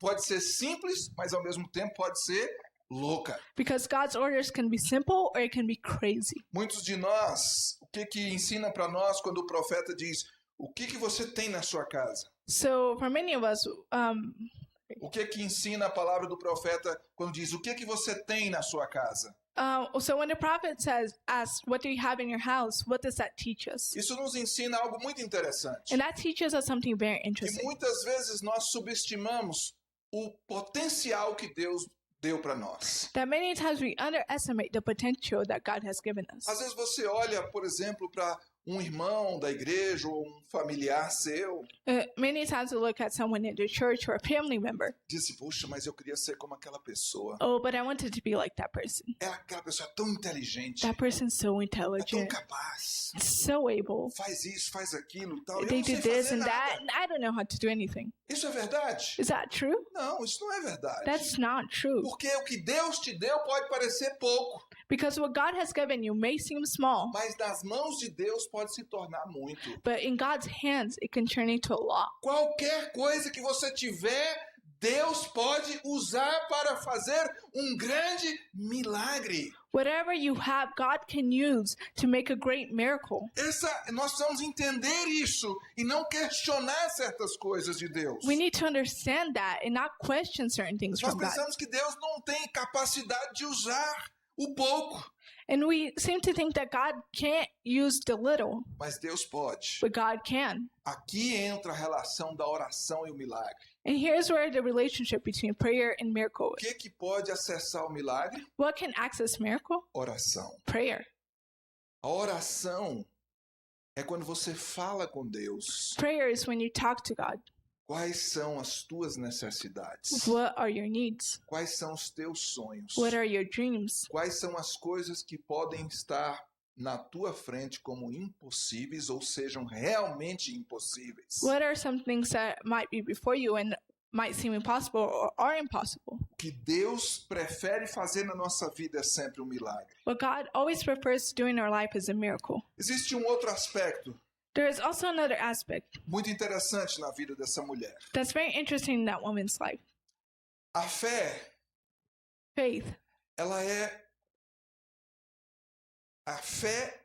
pode ser simples, mas ao mesmo tempo pode ser louca. Because God's orders can be simple or it can be crazy. Muitos de nós, o que ensina para nós quando o profeta diz, o que você tem na sua casa? So for many of us, O que ensina a palavra do profeta quando diz, o que você tem na sua casa? so when the prophet asks, what do you have in your house? What does that teach us? Isso nos ensina algo muito interessante. And that teaches us something very Que interesting. muitas vezes nós subestimamos o potencial que Deus deu para nós. that many times we underestimate the potential that God has given us. Às vezes você olha, por exemplo, para um irmão da igreja ou um familiar seu, Many times we look at someone in the church or a family member. diz assim, puxa, mas eu queria ser como aquela pessoa. Oh, but I wanted to be like that person. Aquela pessoa é tão inteligente, That person's so é tão intelligent, capaz, so able. faz isso, faz aquilo e tal. Eu They não sei do this fazer and nada. that, and I don't know how to do anything. Isso é verdade? Is that true? Não, isso não é verdade. That's not true. Porque o que Deus te deu pode parecer pouco, Because what God has given you may seem small, mas nas mãos de Deus pode se tornar muito. but in God's hands, it can turn into a lot. Qualquer coisa que você tiver, Deus pode usar para fazer um grande milagre. Whatever you have, God can use to make a great miracle. Nós precisamos entender isso e não questionar certas coisas de Deus. We need to understand that and not question certain things Nós from God. pensamos que Deus não tem capacidade de usar o pouco, And we seem to think that God can't use the little, mas Deus pode. but God can. Aqui entra a relação da oração e o milagre. And here's where the relationship between prayer and miracle O is. que pode acessar o milagre? What can access miracle? Oração. Prayer. A oração é quando você fala com Deus. Prayer is when you talk to God. Quais são as tuas necessidades? What are your needs? Quais são os teus sonhos? What are your dreams? Quais são as coisas que podem estar na tua frente como impossíveis ou sejam realmente impossíveis? What are some things that might be before you and might seem impossible or are impossible? O que Deus prefere fazer na nossa vida é sempre um milagre. What God always prefers to do in our life is a miracle. Existe um outro aspecto There is also another aspect muito interessante na vida dessa mulher. that's very interesting in that woman's life. A fé, Faith.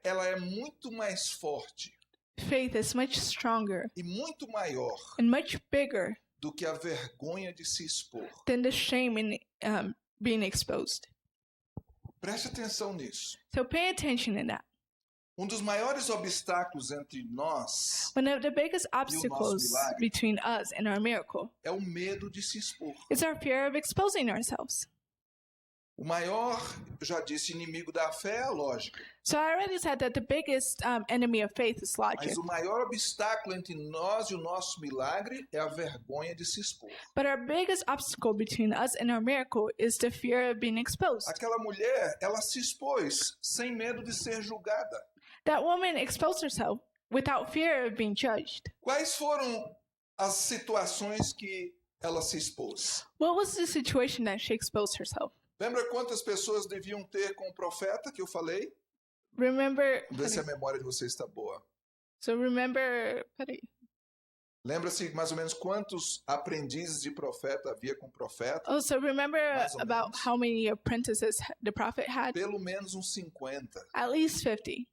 ela é muito mais forte Faith is much stronger e muito maior and much bigger do que a vergonha de se expor. than the shame in being exposed. Preste atenção nisso. So pay attention in that. Um dos maiores obstáculos entre nós One of the biggest obstacles milagre. between us and our miracle é o medo de se expor. is our fear of exposing ourselves. O maior, eu já disse, inimigo da fé é a lógica. So I already said that the biggest enemy of faith is logic. Mas o maior obstáculo entre nós e o nosso milagre é a vergonha de se expor. But our biggest obstacle between us and our miracle is the fear of being exposed. Aquela mulher, ela se expôs sem medo de ser julgada. That woman exposed herself without fear of being judged. Quais foram as situações que ela se expôs? What was the situation that she exposed herself? Lembra quantas pessoas deviam ter com o profeta que eu falei? Remember, Vamos ver se a memória de vocês está boa. so remember, Lembra-se mais ou menos quantos aprendizes de profeta havia com o profeta? oh, so remember Mais ou about menos. how many apprentices the prophet had? Pelo menos uns 50. At least 50.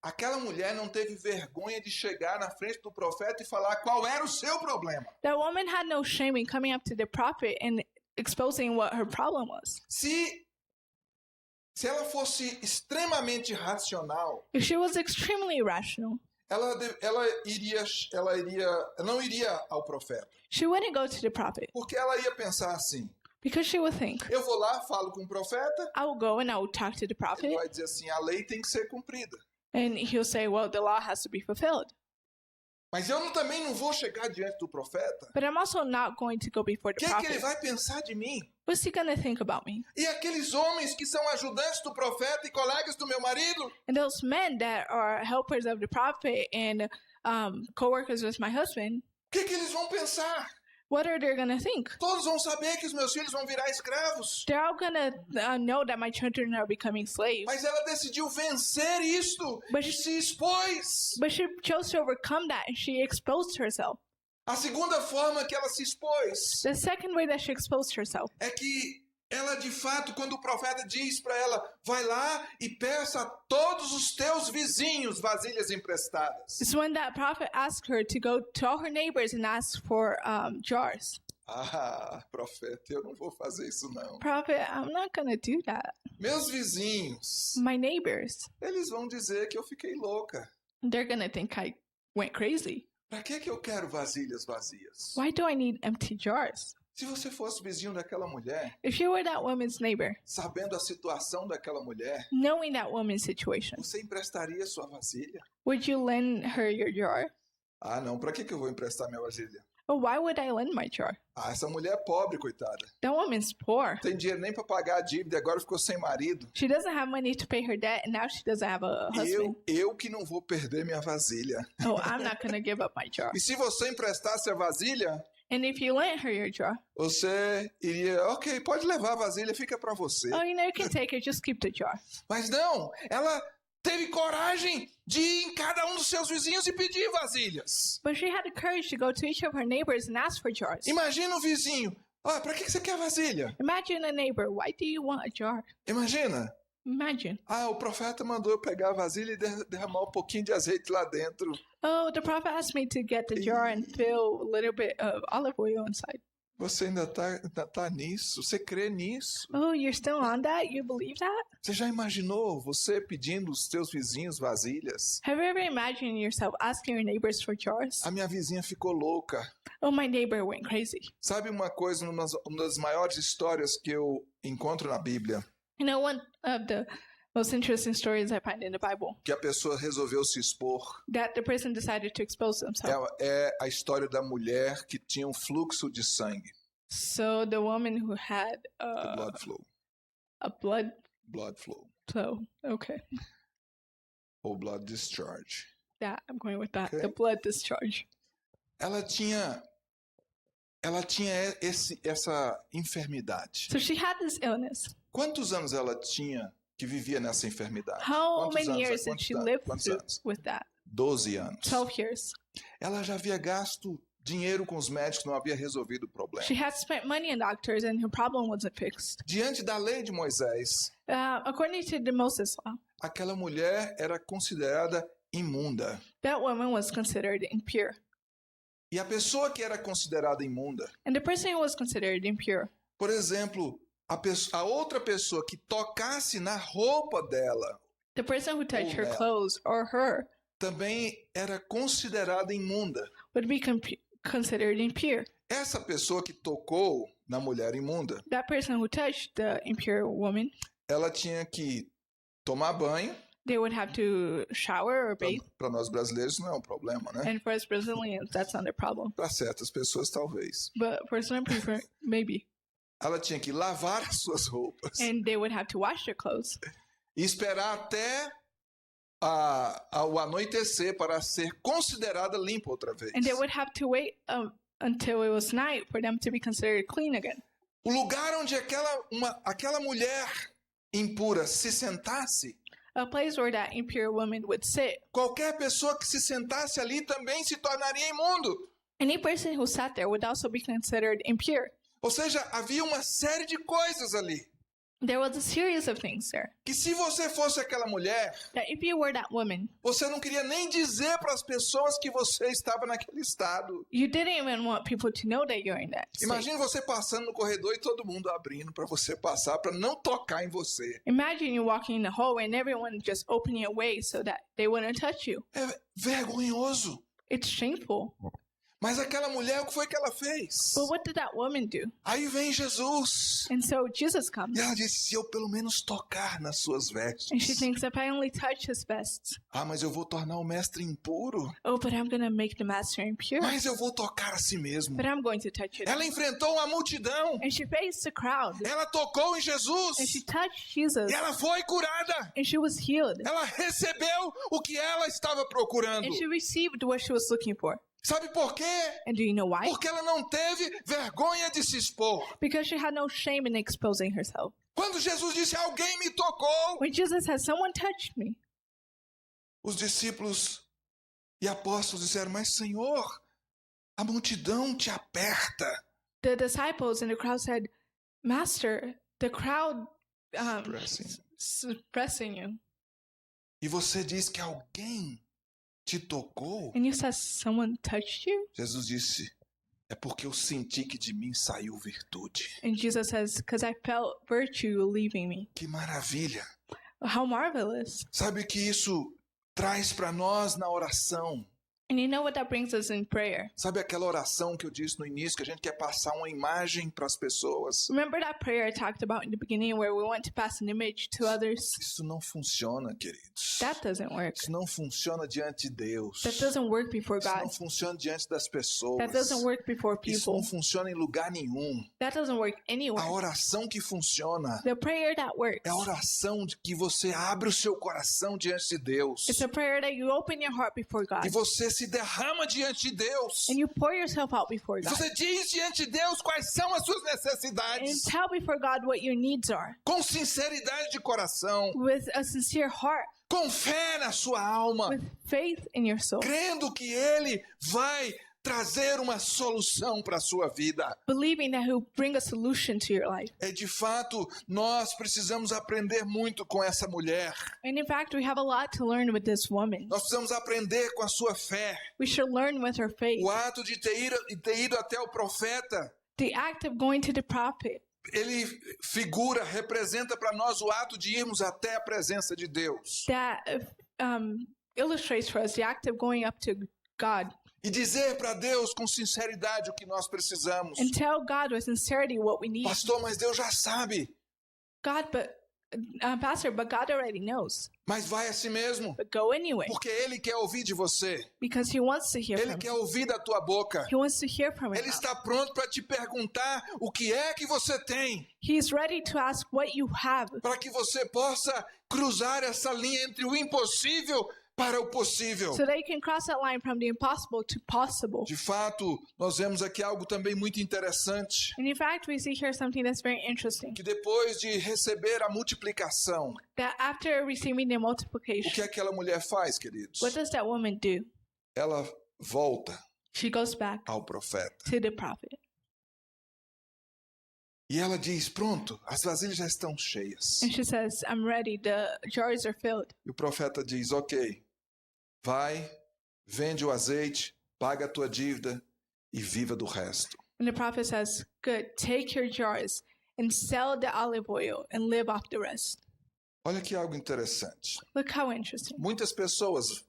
Aquela mulher não teve vergonha de chegar na frente do profeta e falar qual era o seu problema. That woman had no shame in coming up to the prophet and exposing what her problem was. Se ela fosse extremamente racional, If she was extremely rational, ela não iria ao profeta. she wouldn't go to the prophet Porque ela ia pensar assim, because she would think, eu vou lá, falo com o profeta, I will go and I will talk to the ele prophet, vai dizer assim, a lei tem que ser cumprida. and he'll say, well, the law has to be fulfilled. Mas eu também não vou chegar diante do profeta. But I'm also not going to go before O the que é que ele prophet. vai pensar de mim? What's he going to think about me? E aqueles homens que são ajudantes do profeta e colegas do meu marido? And those men that are helpers of the prophet and co-workers with my husband, O que eles vão pensar? what are they going to think? Todos vão saber que os meus filhos vão virar escravos. They're all going to know that my children are becoming slaves. Mas ela decidiu vencer isto Mas- e se expôs. But she chose to overcome that and she exposed herself. A segunda forma que ela se expôs The second way that she exposed herself é que ela, de fato, quando o profeta diz para ela, vai lá e peça a todos os teus vizinhos vasilhas emprestadas. is when that prophet asked her to go to all her neighbors and ask for jars. Ah, profeta, eu não vou fazer isso não. Prophet, I'm not going to do that. Meus vizinhos, My neighbors, eles vão dizer que eu fiquei louca. they're going to think I went crazy. Para que eu quero vasilhas vazias? Why do I need empty jars? Se você fosse vizinho daquela mulher, If you were that woman's neighbor, sabendo a situação daquela mulher, knowing that woman's situation, você emprestaria sua vasilha? would you lend her your jar? Ah, não, para que eu vou emprestar minha vasilha? Oh, why would I lend my jar? Ah, essa mulher é pobre, coitada. That woman's poor. Não tem dinheiro nem para pagar a dívida, agora ficou sem marido. She doesn't have money to pay her debt, and now she doesn't have a husband. Eu que não vou perder minha vasilha. Oh, I'm not gonna give up my jar. E se você emprestasse a vasilha, And if you lent her your jar, você iria, ok, pode levar a vasilha, fica para você. oh, you can take it, just keep the jar. Mas não, ela teve coragem de ir em cada um dos seus vizinhos e pedir vasilhas. But she had the courage to go to each of her neighbors and ask for jars. Imagina o vizinho, para que você quer vasilha? Imagine a neighbor, why do you want a jar? Imagina. Imagine. O profeta mandou eu pegar a vasilha e derramar um pouquinho de azeite lá dentro. Oh, the prophet asked me to get the jar and fill a little bit of olive oil inside. Você ainda tá nisso? Você crê nisso? Oh, you're still on that? You believe that? Você já imaginou você pedindo os seus vizinhos vasilhas? Have you ever imagined yourself asking your neighbors for jars? A minha vizinha ficou louca. Oh, my neighbor went crazy. Sabe uma coisa, uma das maiores histórias que eu encontro na Bíblia? You know, one of the most interesting stories I find in the Bible, Que a pessoa resolveu se expor. that the person decided to expose themselves. É a história da mulher que tinha um fluxo de sangue. So the woman who had Blood flow. a blood Blood flow. flow. Okay. Ou blood discharge. Yeah, I'm going with that. Okay. The blood discharge. Ela tinha essa enfermidade. So she had this illness. Quantos anos ela tinha que vivia nessa enfermidade? How Quantos many anos? years did Quantos she anos? live Quantos through anos? with that? 12 anos. 12 years. Ela já havia gasto dinheiro com os médicos, não havia resolvido o problema. She had spent money on doctors and her problem wasn't fixed. Diante da lei de Moisés, According to the Moses law, aquela mulher era considerada imunda. that woman was considered impure. E a pessoa que era considerada imunda, And the person who was considered impure, por exemplo, a outra pessoa que tocasse na roupa dela, the person who touched her nela. clothes or her, também era considerada imunda. would be considered impure. Essa pessoa que tocou na mulher imunda, That person who touched the impure woman, ela tinha que tomar banho. they would have to shower or bathe. Para nós brasileiros não é um problema, né? And for us Brazilians, that's not a problem. Para certas pessoas, talvez. But for some people, maybe. Ela tinha que lavar as suas roupas And they would have to wash their clothes e esperar até ao anoitecer para ser considerada limpa outra vez. and they would have to wait until it was night for them to be considered clean again. O lugar onde aquela mulher impura se sentasse, A place where that impure woman would sit. qualquer pessoa que se sentasse ali também se tornaria imundo. Any person who sat there would also be considered impure. Ou seja, havia uma série de coisas ali. There was a series of things there. Que se você fosse aquela mulher, That if you were that woman, você não queria nem dizer para as pessoas que você estava naquele estado. you didn't even want people to know that you're in that state. Imagine você passando no corredor e todo mundo abrindo para você passar, para não tocar em você. Imagine you walking in the hallway and everyone just opening a way so that they wouldn't touch you. É vergonhoso. It's shameful. Mas aquela mulher, o que foi que ela fez? But what did that woman do? Aí vem Jesus. And so Jesus comes. E ela disse, se eu pelo menos tocar nas suas And she vestes. thinks, if I only touch his vests, Mas eu vou tornar o mestre impuro. oh, but I'm going to make the master impure. Mas eu vou tocar a si mesmo. But I'm going to touch it. Ela enfrentou uma multidão. And she faced the crowd. Ela tocou em And she Jesus. touched Jesus. E ela foi curada. And she was healed. Ela recebeu o que ela estava procurando. And she received what she was looking for. Sabe por quê? And do you know why? Porque ela não teve vergonha de se expor. Because she had no shame in exposing herself. Quando Jesus disse, alguém me tocou, When Jesus said, someone touched me, os discípulos e apóstolos disseram, mas Senhor, a multidão te aperta. the disciples in the crowd said, Master, the crowd Pressing. suppressing you. E você diz que alguém te tocou? And you said, someone touched you? Jesus disse, é porque eu senti que de mim saiu virtude. And Jesus says, because I felt virtue leaving me. Que maravilha. How marvelous. Sabe o que isso traz para nós na oração? And you know what that brings us in prayer? Sabe aquela oração que eu disse no início, que a gente quer passar uma imagem para as pessoas? Remember that prayer I talked about in the beginning where we want to pass an image to others? Isso não funciona, queridos. That doesn't work. Isso não funciona diante de Deus. That doesn't work before Isso God. não funciona diante das pessoas. That doesn't work before Isso people. não funciona em lugar nenhum. That doesn't work A anywhere. oração que funciona The prayer that works. é a oração de que você abre o seu coração diante de Deus. It's a prayer that you open your heart before God. E você se derrama diante de Deus. And you pour yourself out before God. Você diz diante de Deus quais são as suas And necessidades. tell before God what your needs are. Com sinceridade de coração. With a sincere heart. Com fé na sua alma. With faith in your soul. Crendo que Ele vai trazer uma solução para a sua vida. Believing that He'll bring a solution to your life. É de fato, nós precisamos aprender muito com essa mulher. And in fact, we have a lot to learn with this woman. Nós precisamos aprender com a sua fé. We should learn with her faith. O ato de ter ido até o profeta, The act of going to the prophet. ele representa para nós o ato de irmos até a presença de Deus. That illustrates for us the act of going up to God. E dizer para Deus com sinceridade o que nós precisamos. And tell God with sincerity what we need. Pastor, mas Deus já sabe. Pastor, but God already knows. Mas vai assim mesmo. But go anyway. Porque Ele quer ouvir de você. Because He wants to hear Ele from quer you. ouvir da tua boca. He wants to hear from Ele you. está pronto para te perguntar o que é que você tem. He's ready to ask what you have. Para que você possa cruzar essa linha entre o impossível para o possível. So that you can cross that line from the impossible to possible. De fato, nós vemos aqui algo também muito interessante. And in fact, we see here something that's very interesting. Que depois de receber a multiplicação, That after receiving the o multiplication, que aquela mulher faz, queridos? what does that woman do? Ela volta She goes back ao profeta. to the prophet. E ela diz, pronto, as vasilhas já estão cheias. And she says, I'm ready. The jars are filled. E o profeta diz, ok, vai, vende o azeite, paga a tua dívida e viva do resto. And the prophet says, good, take your jars and sell the olive oil and live off the rest. Olha que algo interessante. Look how interesting. Muitas pessoas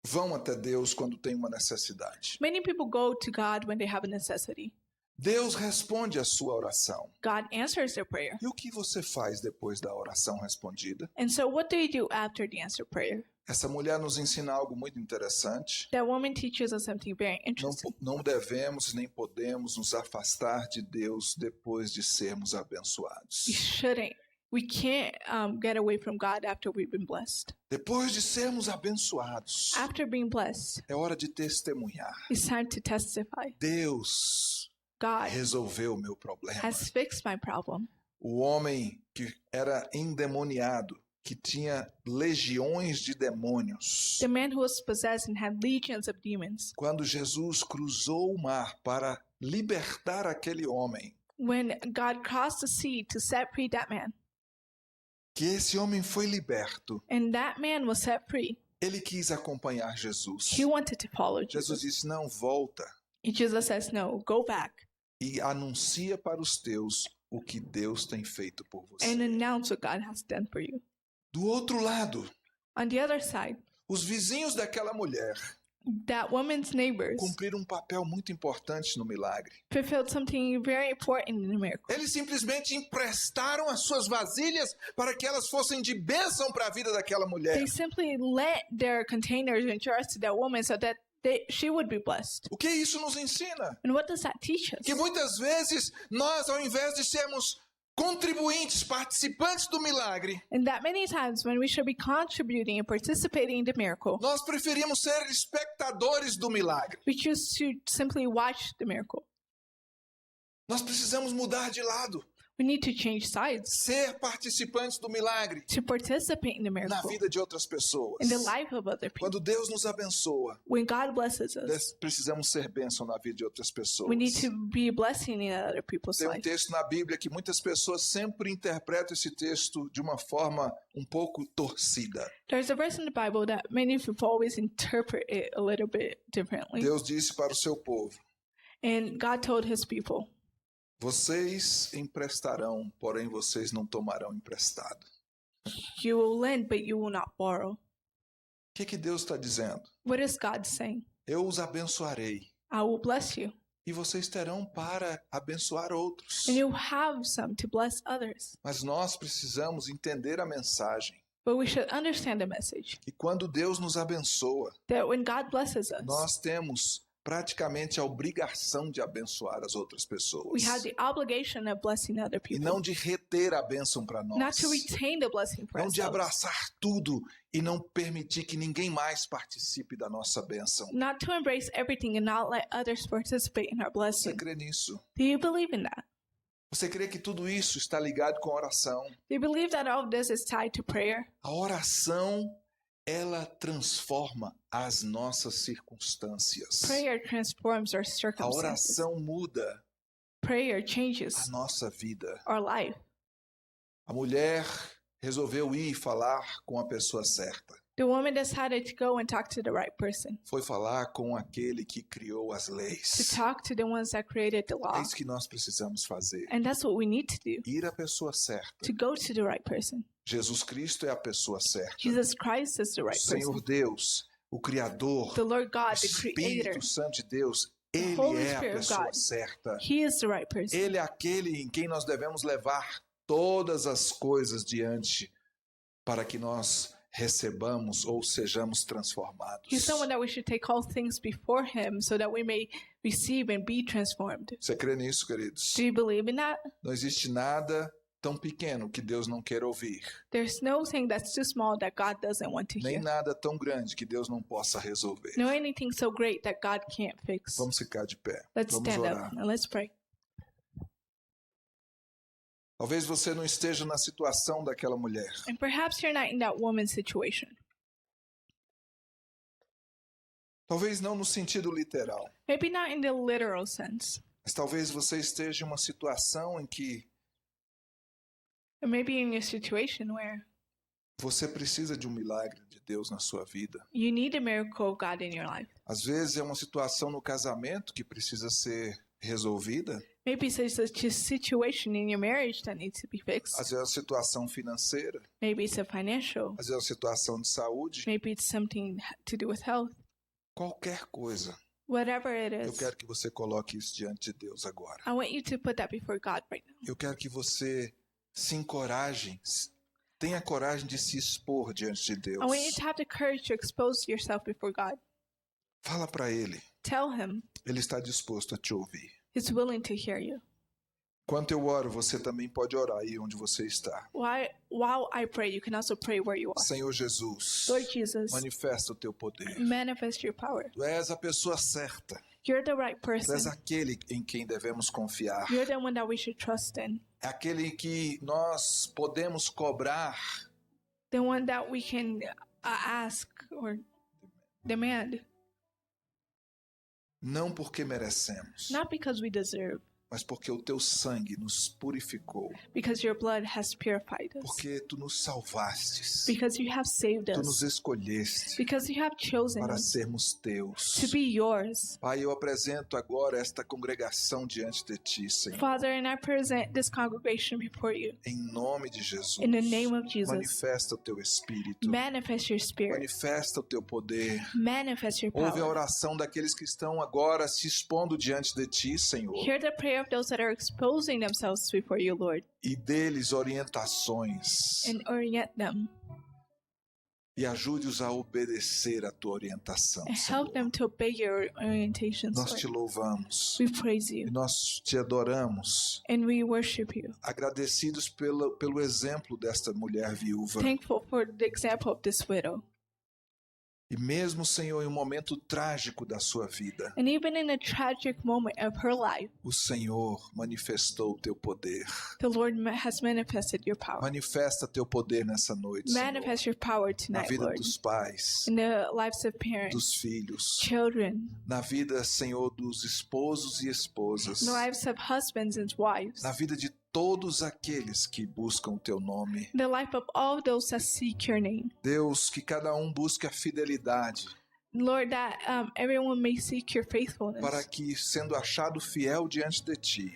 vão até Deus quando tem uma necessidade. Many people go to God when they have a necessity. Deus responde a sua oração. God answers their prayer. E o que você faz depois da oração respondida? And so what do you do after the answered prayer? Essa mulher nos ensina algo muito interessante. That woman teaches us something very interesting. Não devemos nem podemos nos afastar de Deus depois de sermos abençoados. We can't get away from God after we've been blessed. Depois de sermos abençoados, After being blessed, é hora de testemunhar. it's time to testify. Deus God resolveu o meu problema. has fixed my problem. O homem que era endemoniado, que tinha legiões de demônios. The man who was possessed and had legions of demons. Quando Jesus cruzou o mar para libertar aquele homem, When God crossed the sea to set free that man, que esse homem foi liberto, and that man was set free, ele quis acompanhar Jesus. he wanted to follow Jesus Jesus. disse, não, volta And Jesus says, no, go back e anuncia para os teus o que Deus tem feito por você. and announce what God has done for you. Do outro lado, On the other side, os vizinhos daquela mulher that woman's neighbors cumpriram um papel muito importante no milagre. fulfilled something very important in the miracle. Eles simplesmente emprestaram as suas vasilhas para que elas fossem de bênção para a vida daquela mulher. They simply let their containers and jars to that woman so that she would be blessed. O que isso nos ensina? And what does that teach us? Que muitas vezes nós, ao invés de sermos contribuintes, participantes do milagre, And that many times when we should be contributing and participating in the miracle, nós preferimos ser espectadores do milagre. we choose to simply watch the miracle. Nós precisamos mudar de lado, We need to change sides ser participantes do milagre to participate in the na miracle, vida de outras pessoas. in the life of other people. Quando Deus nos abençoa, When God blesses us, precisamos ser bênção na vida de outras pessoas. we need to be a blessing in other people's Tem um life. texto na Bíblia que muitas pessoas sempre interpretam esse texto de uma forma um pouco torcida. There's a verse in the Bible that many people always interpret it a little bit differently. Deus disse para o seu povo, And God told his people, vocês emprestarão, porém vocês não tomarão emprestado. you will lend, but you will not borrow. O que Deus está dizendo? What is God saying? eu os abençoarei. I will bless you. E vocês terão para abençoar outros. And you have some to bless others. Mas nós precisamos entender a mensagem. But we should understand the message E quando Deus nos abençoa, that when God blesses us, nós temos praticamente a obrigação de abençoar as outras we pessoas. have the obligation of blessing other E people. não de reter a bênção para Not nós. to retain the blessing for Não de ourselves. abraçar tudo e não permitir que ninguém mais participe da nossa bênção. Not to embrace everything and not let others participate in our Você blessing. crê nisso? Do you believe in that? Você crê que tudo isso está ligado com a oração? Do you believe that all of this is tied to prayer? A oração, ela transforma as nossas circunstâncias. Prayer transforms our A circumstances. oração muda Prayer changes a nossa vida. our life. A mulher resolveu ir falar com a pessoa certa. The woman decided to go and talk to the right person, Foi falar com aquele que criou as to leis. talk to the ones that created the É law. isso que nós precisamos fazer. And that's what we need to do, Ir à pessoa certa. to go to the right person. Jesus Cristo é a pessoa certa. Jesus Christ is the O right Senhor person. Deus, o Criador, The Lord o God, the Creator, Espírito Santo de Deus, Ele Holy é a Spirit of pessoa God. certa. He is the right person. Ele é aquele em quem nós devemos levar todas as coisas diante para que nós recebamos ou sejamos transformados. He's someone that we should take all things before Him so that we may receive and be transformed. Você crê nisso, queridos? Do you believe in that? Não existe nada tão pequeno que Deus não queira ouvir, There's no thing that's too small that God doesn't want to nem hear. nada tão grande que Deus não possa resolver. No anything so great that God can't fix. Vamos ficar de pé. Let's Vamos stand orar. up and let's pray. Talvez você não esteja na situação daquela mulher. And perhaps you're not in that woman's situation. Talvez não no sentido literal. Maybe not in the literal sense. Mas talvez você esteja em uma situação em que Or maybe in your situation where você precisa de um milagre de Deus na sua vida. you need a miracle of God in your life. Às vezes é uma situação no casamento que precisa ser resolvida. Maybe it's a situation in your marriage that needs to be fixed. Às vezes é uma situação financeira. Maybe it's a financial. Às vezes é uma situação de saúde. Maybe it's something to do with health. Qualquer coisa. Whatever it Eu is, quero que você coloque isso diante de Deus agora. I want you to put that before God right now. Eu quero que você se encoraje, tenha coragem de se expor diante de Deus. I want you to have the courage to expose yourself before God. Fala para Ele. Tell Him Ele está disposto a te ouvir. He's willing to hear you. Enquanto eu oro, você também pode orar aí onde você está. While I pray, you can also pray where you are. Senhor Jesus, Lord Jesus, manifesta o teu poder. manifest your power. Tu és a pessoa certa. You're the right Tu és person. aquele em quem devemos confiar. You're the one that we should trust in. É aquele que nós podemos cobrar The one that we can ask or demand. não porque merecemos, Not because we deserve, mas porque o teu sangue nos purificou. because your blood has purified us. Porque tu nos salvastes. Because you have saved Tu nos us. escolheste Because you have chosen para us sermos teus. to be yours. Pai, eu apresento agora esta congregação diante de ti, Senhor. Father, and I present this congregation before you. Em nome de Jesus. In the name of Jesus, Manifesta o teu Espírito. manifest your spirit. Manifesta o teu poder. Manifest your Ouve a power. oração daqueles que estão agora se expondo diante de ti, Senhor. Hear the prayer of those that are exposing themselves before you, Lord, E dê-lhes orientações. and orient them E ajude-os a obedecer a tua orientação, and Senhor. help them to obey your orientations, Nós te Lord. louvamos. We praise E you nós te adoramos. and we worship you. Agradecidos pelo exemplo desta mulher viúva. Thankful for the example of this widow. E mesmo, Senhor, em um momento trágico da sua vida, And even in a tragic moment of her life, o Senhor manifestou o teu poder. the Lord has manifested your power. Manifesta teu poder nessa noite, Senhor, Manifest your power na tonight, vida Lord, dos pais, in the lives of parents, dos filhos, children, na vida, Senhor, dos esposos e esposas, in the lives of husbands and wives, na vida de todos aqueles que buscam o teu nome. in the life of all those that seek your name. Deus, que cada busque a fidelidade, Lord, that everyone may seek your faithfulness, para que, sendo achado fiel diante de ti,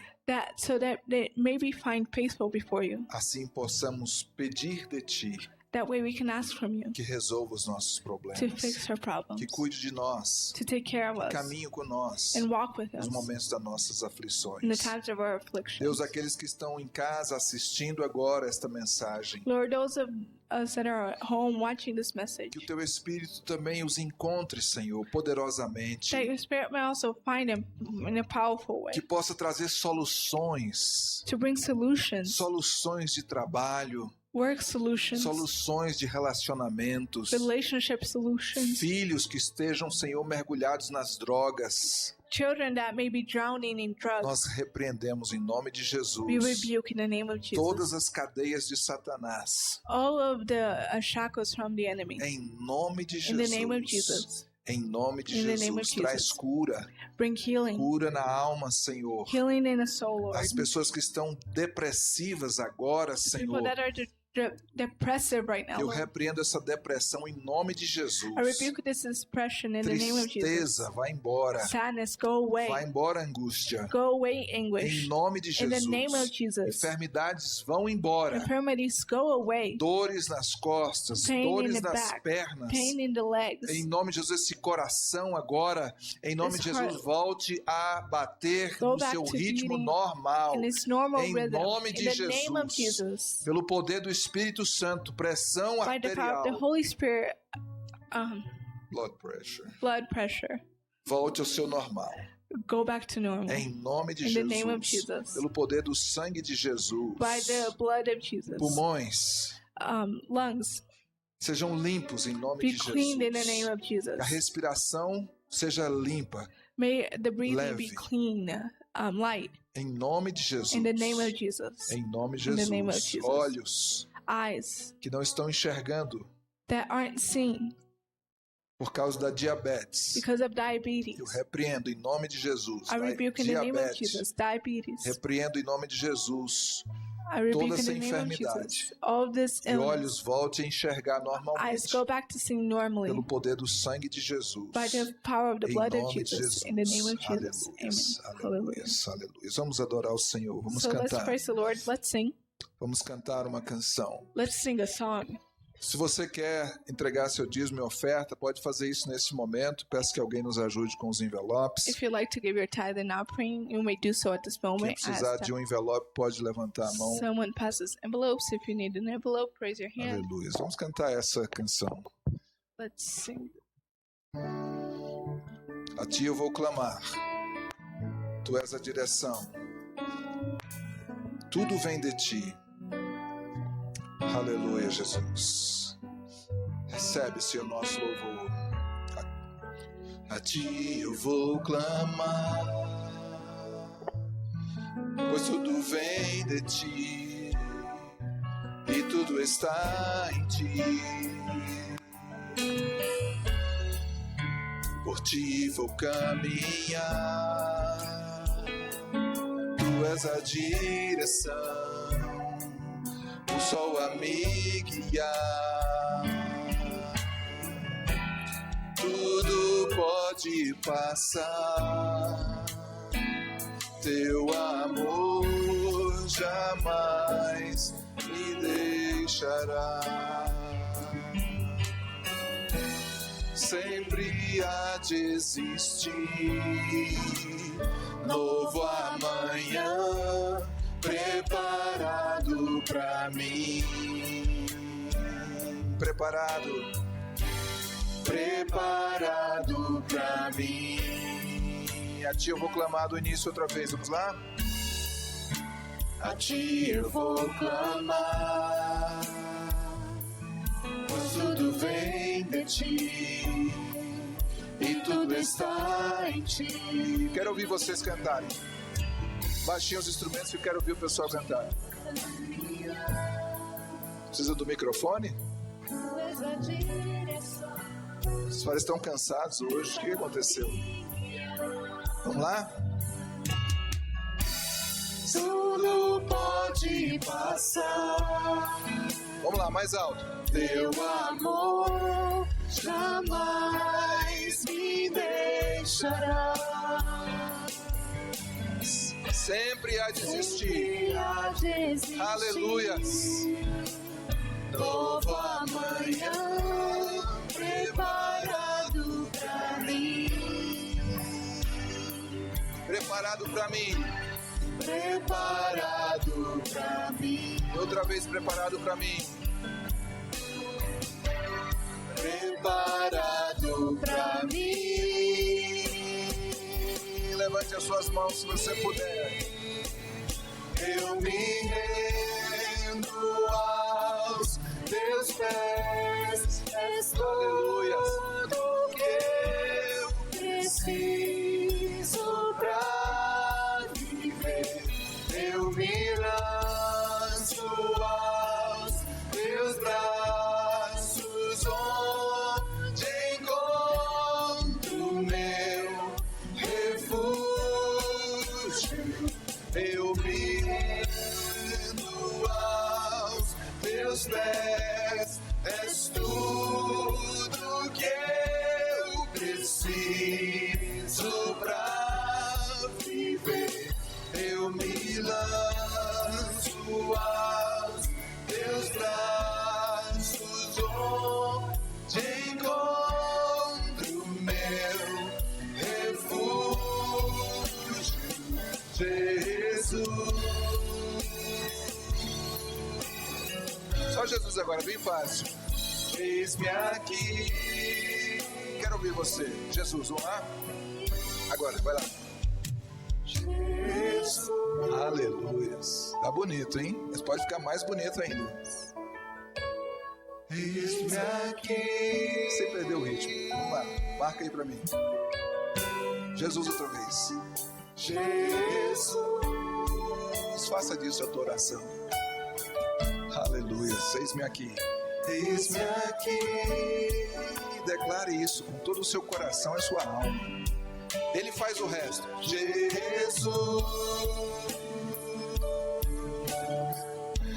so that they may be find faithful before you, assim possamos pedir de ti, That way we can ask from you que resolva os nossos to problemas, fix our problems, que cuide de nós, to take care of que us, caminhe conosco and walk with nos us momentos das nossas in the aflições. times of our affliction. Deus, aqueles que estão em casa assistindo agora esta mensagem, Lord, those of us that are at home watching this message, que o Teu Espírito também os encontre, Senhor, poderosamente, that your Spirit may also find him in a powerful way, que possa trazer soluções, to bring solutions, soluções de trabalho, work solutions, soluções de relacionamentos, relationship solutions, filhos que estejam, Senhor, mergulhados nas drogas. children that may be drowning in drugs. Nós repreendemos em nome de We Jesus rebuke in the name of Jesus todas as cadeias de Satanás, all of the shackles from the enemy. em nome de In the name of Jesus. Jesus, Em nome de In the name of Jesus, traz Jesus. cura, bring healing, cura na alma, Senhor. healing in the soul, Lord. As pessoas que estão depressivas agora, People Senhor, that are depressive right now, eu Lord. repreendo essa depressão em nome de Jesus. I rebuke this depression in the name of Jesus. Tristeza, vai embora. Sadness, go away. Vai embora, angústia. Go away, anguish. Em nome de In the Jesus. name of Jesus. Enfermidades vão embora. Infirmities, go away. Dores nas costas, Pain in dores the nas back, pernas. Pain in the legs. Em nome de Jesus, esse coração agora, em nome This de Jesus, heart. volte a bater Go no back seu to ritmo beating normal. In its normal Em rhythm. nome In de the name of Jesus. Jesus. Pelo poder do Espírito Santo, pressão By the power of the arterial, Holy Spirit, blood pressure, blood pressure, volte ao seu normal. go back to normal. Em nome de In the name of Jesus. Jesus. Pelo poder do sangue de Jesus. By the blood of Jesus. Pulmões Lungs, sejam limpos em nome be de cleaned in the name Jesus. of Jesus. A respiração seja limpa May the breathing Leve. be clean, light, em nome de Jesus. in the name of Jesus. Em nome de In the Jesus. name of Jesus. Olhos Eyes que não estão enxergando that aren't seen por causa da diabetes. because of diabetes. Eu repreendo em nome de Jesus. I rebuke in the name of Diabetes. Jesus. Diabetes. Repreendo em nome de Jesus. I rebuke toda in essa the name of enfermidade. Jesus. All this Que illness. olhos volte a enxergar Eyes normalmente. go back to seeing normally Pelo poder do sangue de Jesus. by the power of the Em blood of nome de Jesus. Jesus. In the name of Jesus. Aleluias, Amen. Hallelujah. aleluias, aleluias. Vamos adorar o Senhor. Vamos So let's cantar. praise the Lord. Let's sing. Vamos cantar uma canção. Let's sing a song. Se você quer entregar seu dízimo e oferta, pode fazer isso nesse momento. Peço que alguém nos ajude com os envelopes. If you'd like to give your tithe and offering, you may do so at this Quem moment. precisar As de um envelope pode levantar a mão. someone passes envelopes. If you need an envelope, raise your hand. Aleluia. Vamos cantar essa canção. Let's sing. A ti eu vou clamar. Tu és a direção. Tudo vem de ti. Aleluia, Jesus. Recebe, Senhor, nosso louvor. A ti eu vou clamar, pois tudo vem de ti e tudo está em ti. Por ti vou caminhar, tu és a direção, o sol a me guiar. Tudo pode passar, teu amor jamais me deixará. Sempre há de existir novo amanhã preparado pra mim. Preparado pra mim. A ti eu vou clamar do início outra vez, vamos lá? A ti eu vou clamar, pois tudo vem de ti e tudo está em ti. Quero ouvir vocês cantarem. Baixinho os instrumentos que eu quero ouvir o pessoal cantar. Precisa do microfone? Os senhores estão cansados hoje. O que aconteceu? Vamos lá? Tudo pode passar. Vamos lá, mais alto. Teu amor jamais me deixará. Sempre há de existir. Aleluia. nova manhã preparado pra mim. Preparado pra mim. Preparado pra mim. Outra vez, preparado pra mim. Preparado pra mim. Levante as suas mãos se você puder. Eu me rendo aos teus pés. És tudo que eu preciso pra viver. Eu me lanço aos teus braços, onde encontro meu refúgio. Eu me rendo aos teus pés. És tudo que eu preciso pra viver. Eu me lanço aos teus braços, onde encontro meu refúgio, Jesus. Só Jesus agora, bem fácil. Eis-me aqui. Quero ouvir você. Jesus, vamos lá? Agora, vai lá. Jesus. Aleluias. Tá bonito, hein? Mas pode ficar mais bonito ainda. Eis-me aqui. Sem perder o ritmo. Vamos lá. Marca aí pra mim. Jesus outra vez. Jesus. Faça disso a tua oração. Aleluia. Eis-me aqui. Eis-me aqui. Declare isso com todo o seu coração e sua alma. Ele faz o resto. Jesus.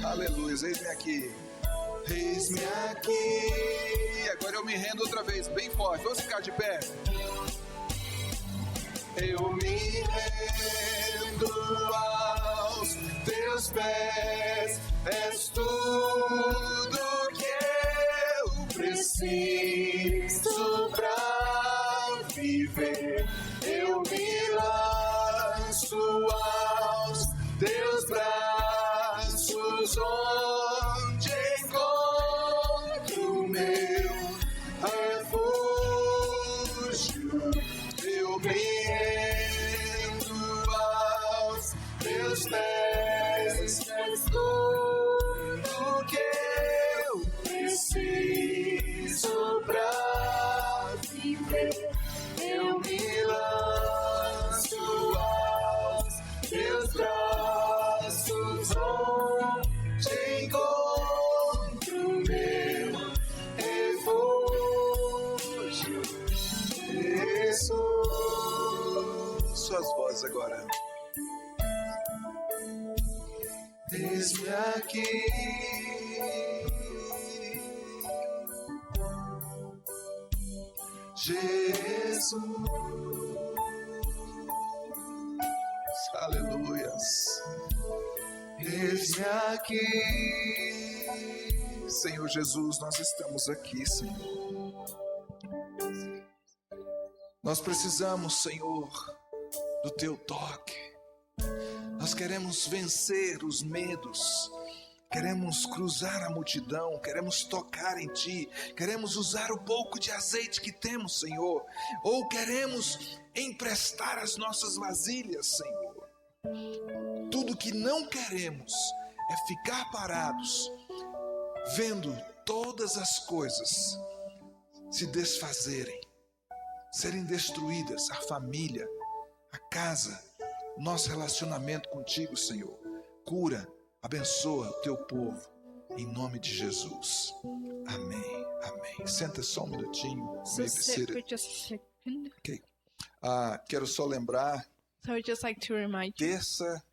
Aleluia. Eis-me aqui. Eis-me aqui. E agora eu me rendo outra vez, bem forte. Vamos ficar de pé. Eu me rendo aos teus pés. És tudo que eu preciso pra viver. Eu me lanço aos teus braços, onde encontro meu refúgio. Eu me rendo aos teus pés. És tudo que eu preciso pra viver. Eu me lanço aos teus braços, onde encontro meu refúgio. Jesus. Suas vozes agora. Eis-me aqui. Jesus. Aleluias. Eis-me aqui. Senhor Jesus, nós estamos aqui, Senhor. Nós precisamos, Senhor, do Teu toque. Nós queremos vencer os medos. Queremos cruzar a multidão, queremos tocar em Ti, queremos usar o pouco de azeite que temos, Senhor, ou queremos emprestar as nossas vasilhas, Senhor. Tudo que não queremos é ficar parados, vendo todas as coisas se desfazerem, serem destruídas, a família, a casa, o nosso relacionamento contigo, Senhor. Cura, abençoa o teu povo, em nome de Jesus. Amém, amém. Senta só um minutinho. So sit for just a second. Ok. Quero só lembrar, So I'd just like to remind you terça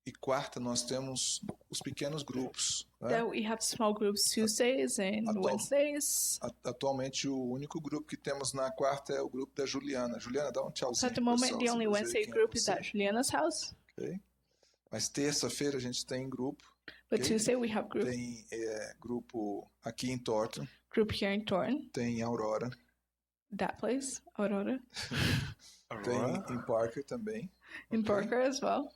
e quarta nós temos os pequenos grupos, né? that we have small groups Tuesdays and Wednesdays. Atualmente o único grupo que temos na quarta é o grupo da Juliana. Juliana, dá um tchauzinho. So at the pro moment, pessoal, the se only você Wednesday quem é group is você. at Juliana's house. Ok? Mas terça-feira a gente tem grupo But Okay. Tuesday we have Tem grupo aqui em Thornton, group here in Thornton, tem em Aurora, that place, Aurora, tem em Parker também. in Ok? Parker as well.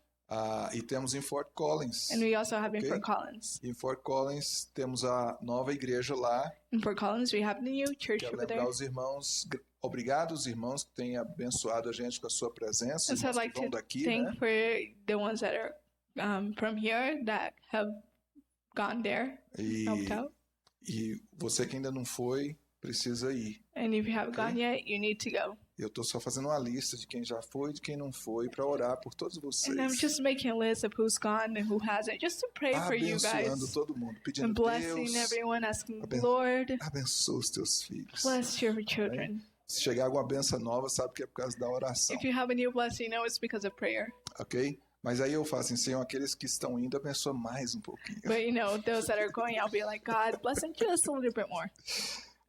E temos em Fort Collins. And we also have in Okay. Fort Collins. Em Fort Collins temos a nova igreja lá. In Fort Collins we have the new church Quero over there. lembrar os irmãos, obrigado os irmãos que têm abençoado a gente com a sua presença, And so I'd irmãos like que vão to daqui, thank né? for the ones that are from here that have gone there, helped out. E você que ainda não foi, precisa ir. And if you haven't Okay. gone yet, you need to go. Eu estou só fazendo uma lista de quem já foi e de quem não foi para orar por todos vocês. And I'm just making a list of who's gone and who hasn't, just to pray for you Abençoando guys. todo mundo, pedindo And blessing Deus, everyone, asking, aben- Lord, abençoa os teus filhos. bless your children. Se chegar alguma benção nova, sabe que é por causa da oração, If you have a new blessing, you know it's because of prayer. ok? Mas aí eu falo assim, Senhor, aqueles que estão indo, abençoa mais um pouquinho. But you know, those that are going, I'll be like, God, bless them just a little bit more.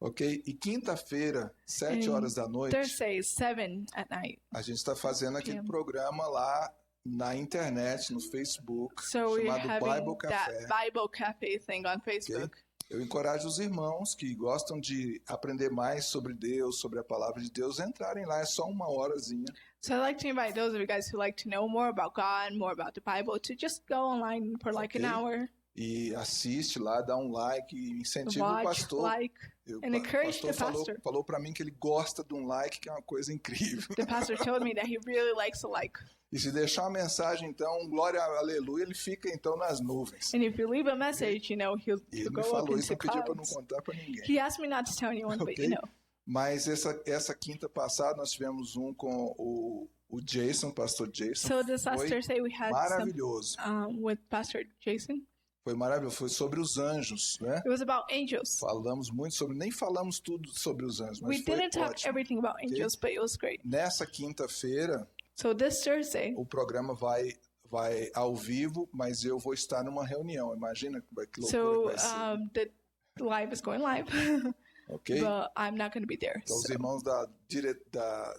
Ok? E quinta-feira, 7 And horas da noite, Thursday, 7 at night. a gente está fazendo aquele PM. programa lá na internet, no Facebook, So we're chamado having Bible that Café. Bible Cafe thing on Facebook. Eu encorajo os irmãos que gostam de aprender mais sobre Deus, sobre a palavra de Deus, a entrarem lá, é só uma horazinha. So I'd like to invite those of you guys who like to know more about God, more about the Bible, to just go online for like an Okay. hour, E assiste lá, dá um like, e incentiva o watch, pastor. like. And encourage the pastor. Falou para mim que ele gosta de um like, que é uma coisa incrível. The pastor told me that he really likes a like. E se deixar uma mensagem, então, glória, aleluia, ele fica então nas nuvens. And if you leave a message, you know, he'll E ele go me up falou isso, into eu pedi para não clouds. contar para ninguém. He asked me not to tell anyone, but Okay. you know. Mas essa quinta passada nós tivemos um com o Jason, pastor Jason. So this last Foi Thursday we had some maravilhoso. with Pastor Jason. Foi maravilhoso. Foi sobre os anjos, né? It was about angels. Falamos muito sobre, nem falamos tudo sobre os anjos, mas We foi didn't talk ótimo. everything about angels, but it was great. Nessa quinta-feira, So this Thursday, o programa vai ao vivo, mas eu vou estar numa reunião. Imagina que loucura so vai ser. the live is going live, Ok? but I'm not going to be there. Então, os So, irmãos da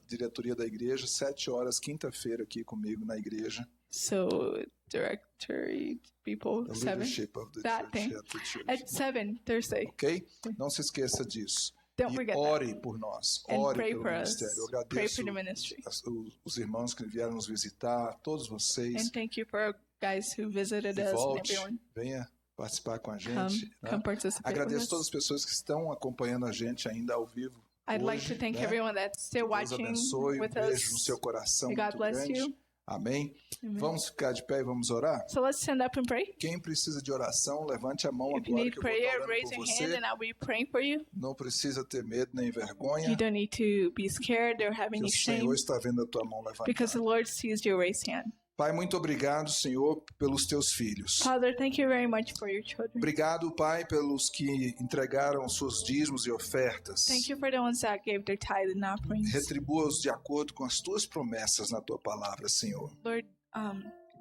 diretoria da igreja, 7 horas, quinta-feira, aqui comigo na igreja. so directory people, The 7 leadership of the That church. thing. yeah, the church. at 7 Thursday. Ok? Não se esqueça disso. Don't E forget that. ore por nós. And Ore pray pelo for us. ministério. Eu Pray agradeço for the ministry. os irmãos que vieram nos visitar, todos vocês. And thank you for guys who visited E us and volte, everyone. venha participar com a Come, gente. né? come participate with Agradeço us. todas as pessoas que estão acompanhando a gente ainda ao vivo. I'd like hoje, to thank né? everyone that's still Deus watching abençoe, with beijo no seu us. coração May God muito bless grande. you. Amém? Amen. Vamos ficar de pé e vamos orar? So let's stand up and pray. Quem precisa de oração, levante a mão If you agora need que eu vou prayer, estar orando raise por your hand você. and I'll be praying for you. Não precisa ter medo nem vergonha, You don't need to be scared or have que any o shame Senhor está vendo a tua mão levantada. because the Lord sees your raised hand. Pai, muito obrigado, Senhor, pelos teus filhos. Father, thank you very much for your children. Obrigado, Pai, pelos que entregaram seus dízimos e ofertas. Thank you for the ones that gave their tithe and offerings. Retribua-os de acordo com as tuas promessas na tua palavra, Senhor. Lord,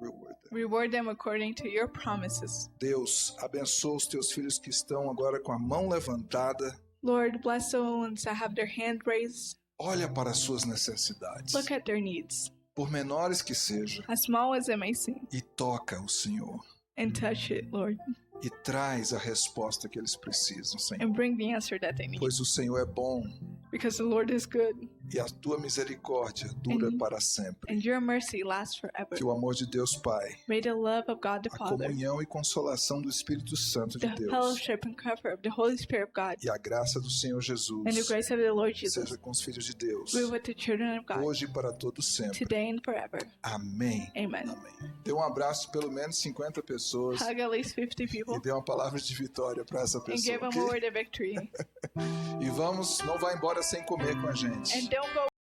Reward them. reward them according to your promises. Deus, abençoa os teus filhos que estão agora com a mão levantada. Lord, bless the ones that have their hand raised. Olha para as suas necessidades, Look at their needs, por menores que sejam, as small as it may seem, e toca o Senhor. and touch it, Lord, E traz a resposta que eles precisam, Senhor. and bring the answer that they need. Pois o Senhor é bom Because the Lord is good, e a tua misericórdia dura para sempre. and your mercy lasts forever. Que o amor de Deus Pai, May the love of God the a Father, comunhão e consolação do Espírito Santo de the Deus fellowship and comfort of the Holy Spirit of God, e a graça do Senhor Jesus and the grace of the Lord Jesus seja com os filhos de Deus, be with the children of God, hoje e para todo sempre. today and forever. Amém. Amen. Amém. Dê um abraço de pelo menos 50 pessoas Hug at least 50 people e dê uma palavra de vitória para essa and pessoa, give them a ok? word of victory. E vamos, não vá embora sem comer com a gente. And don't go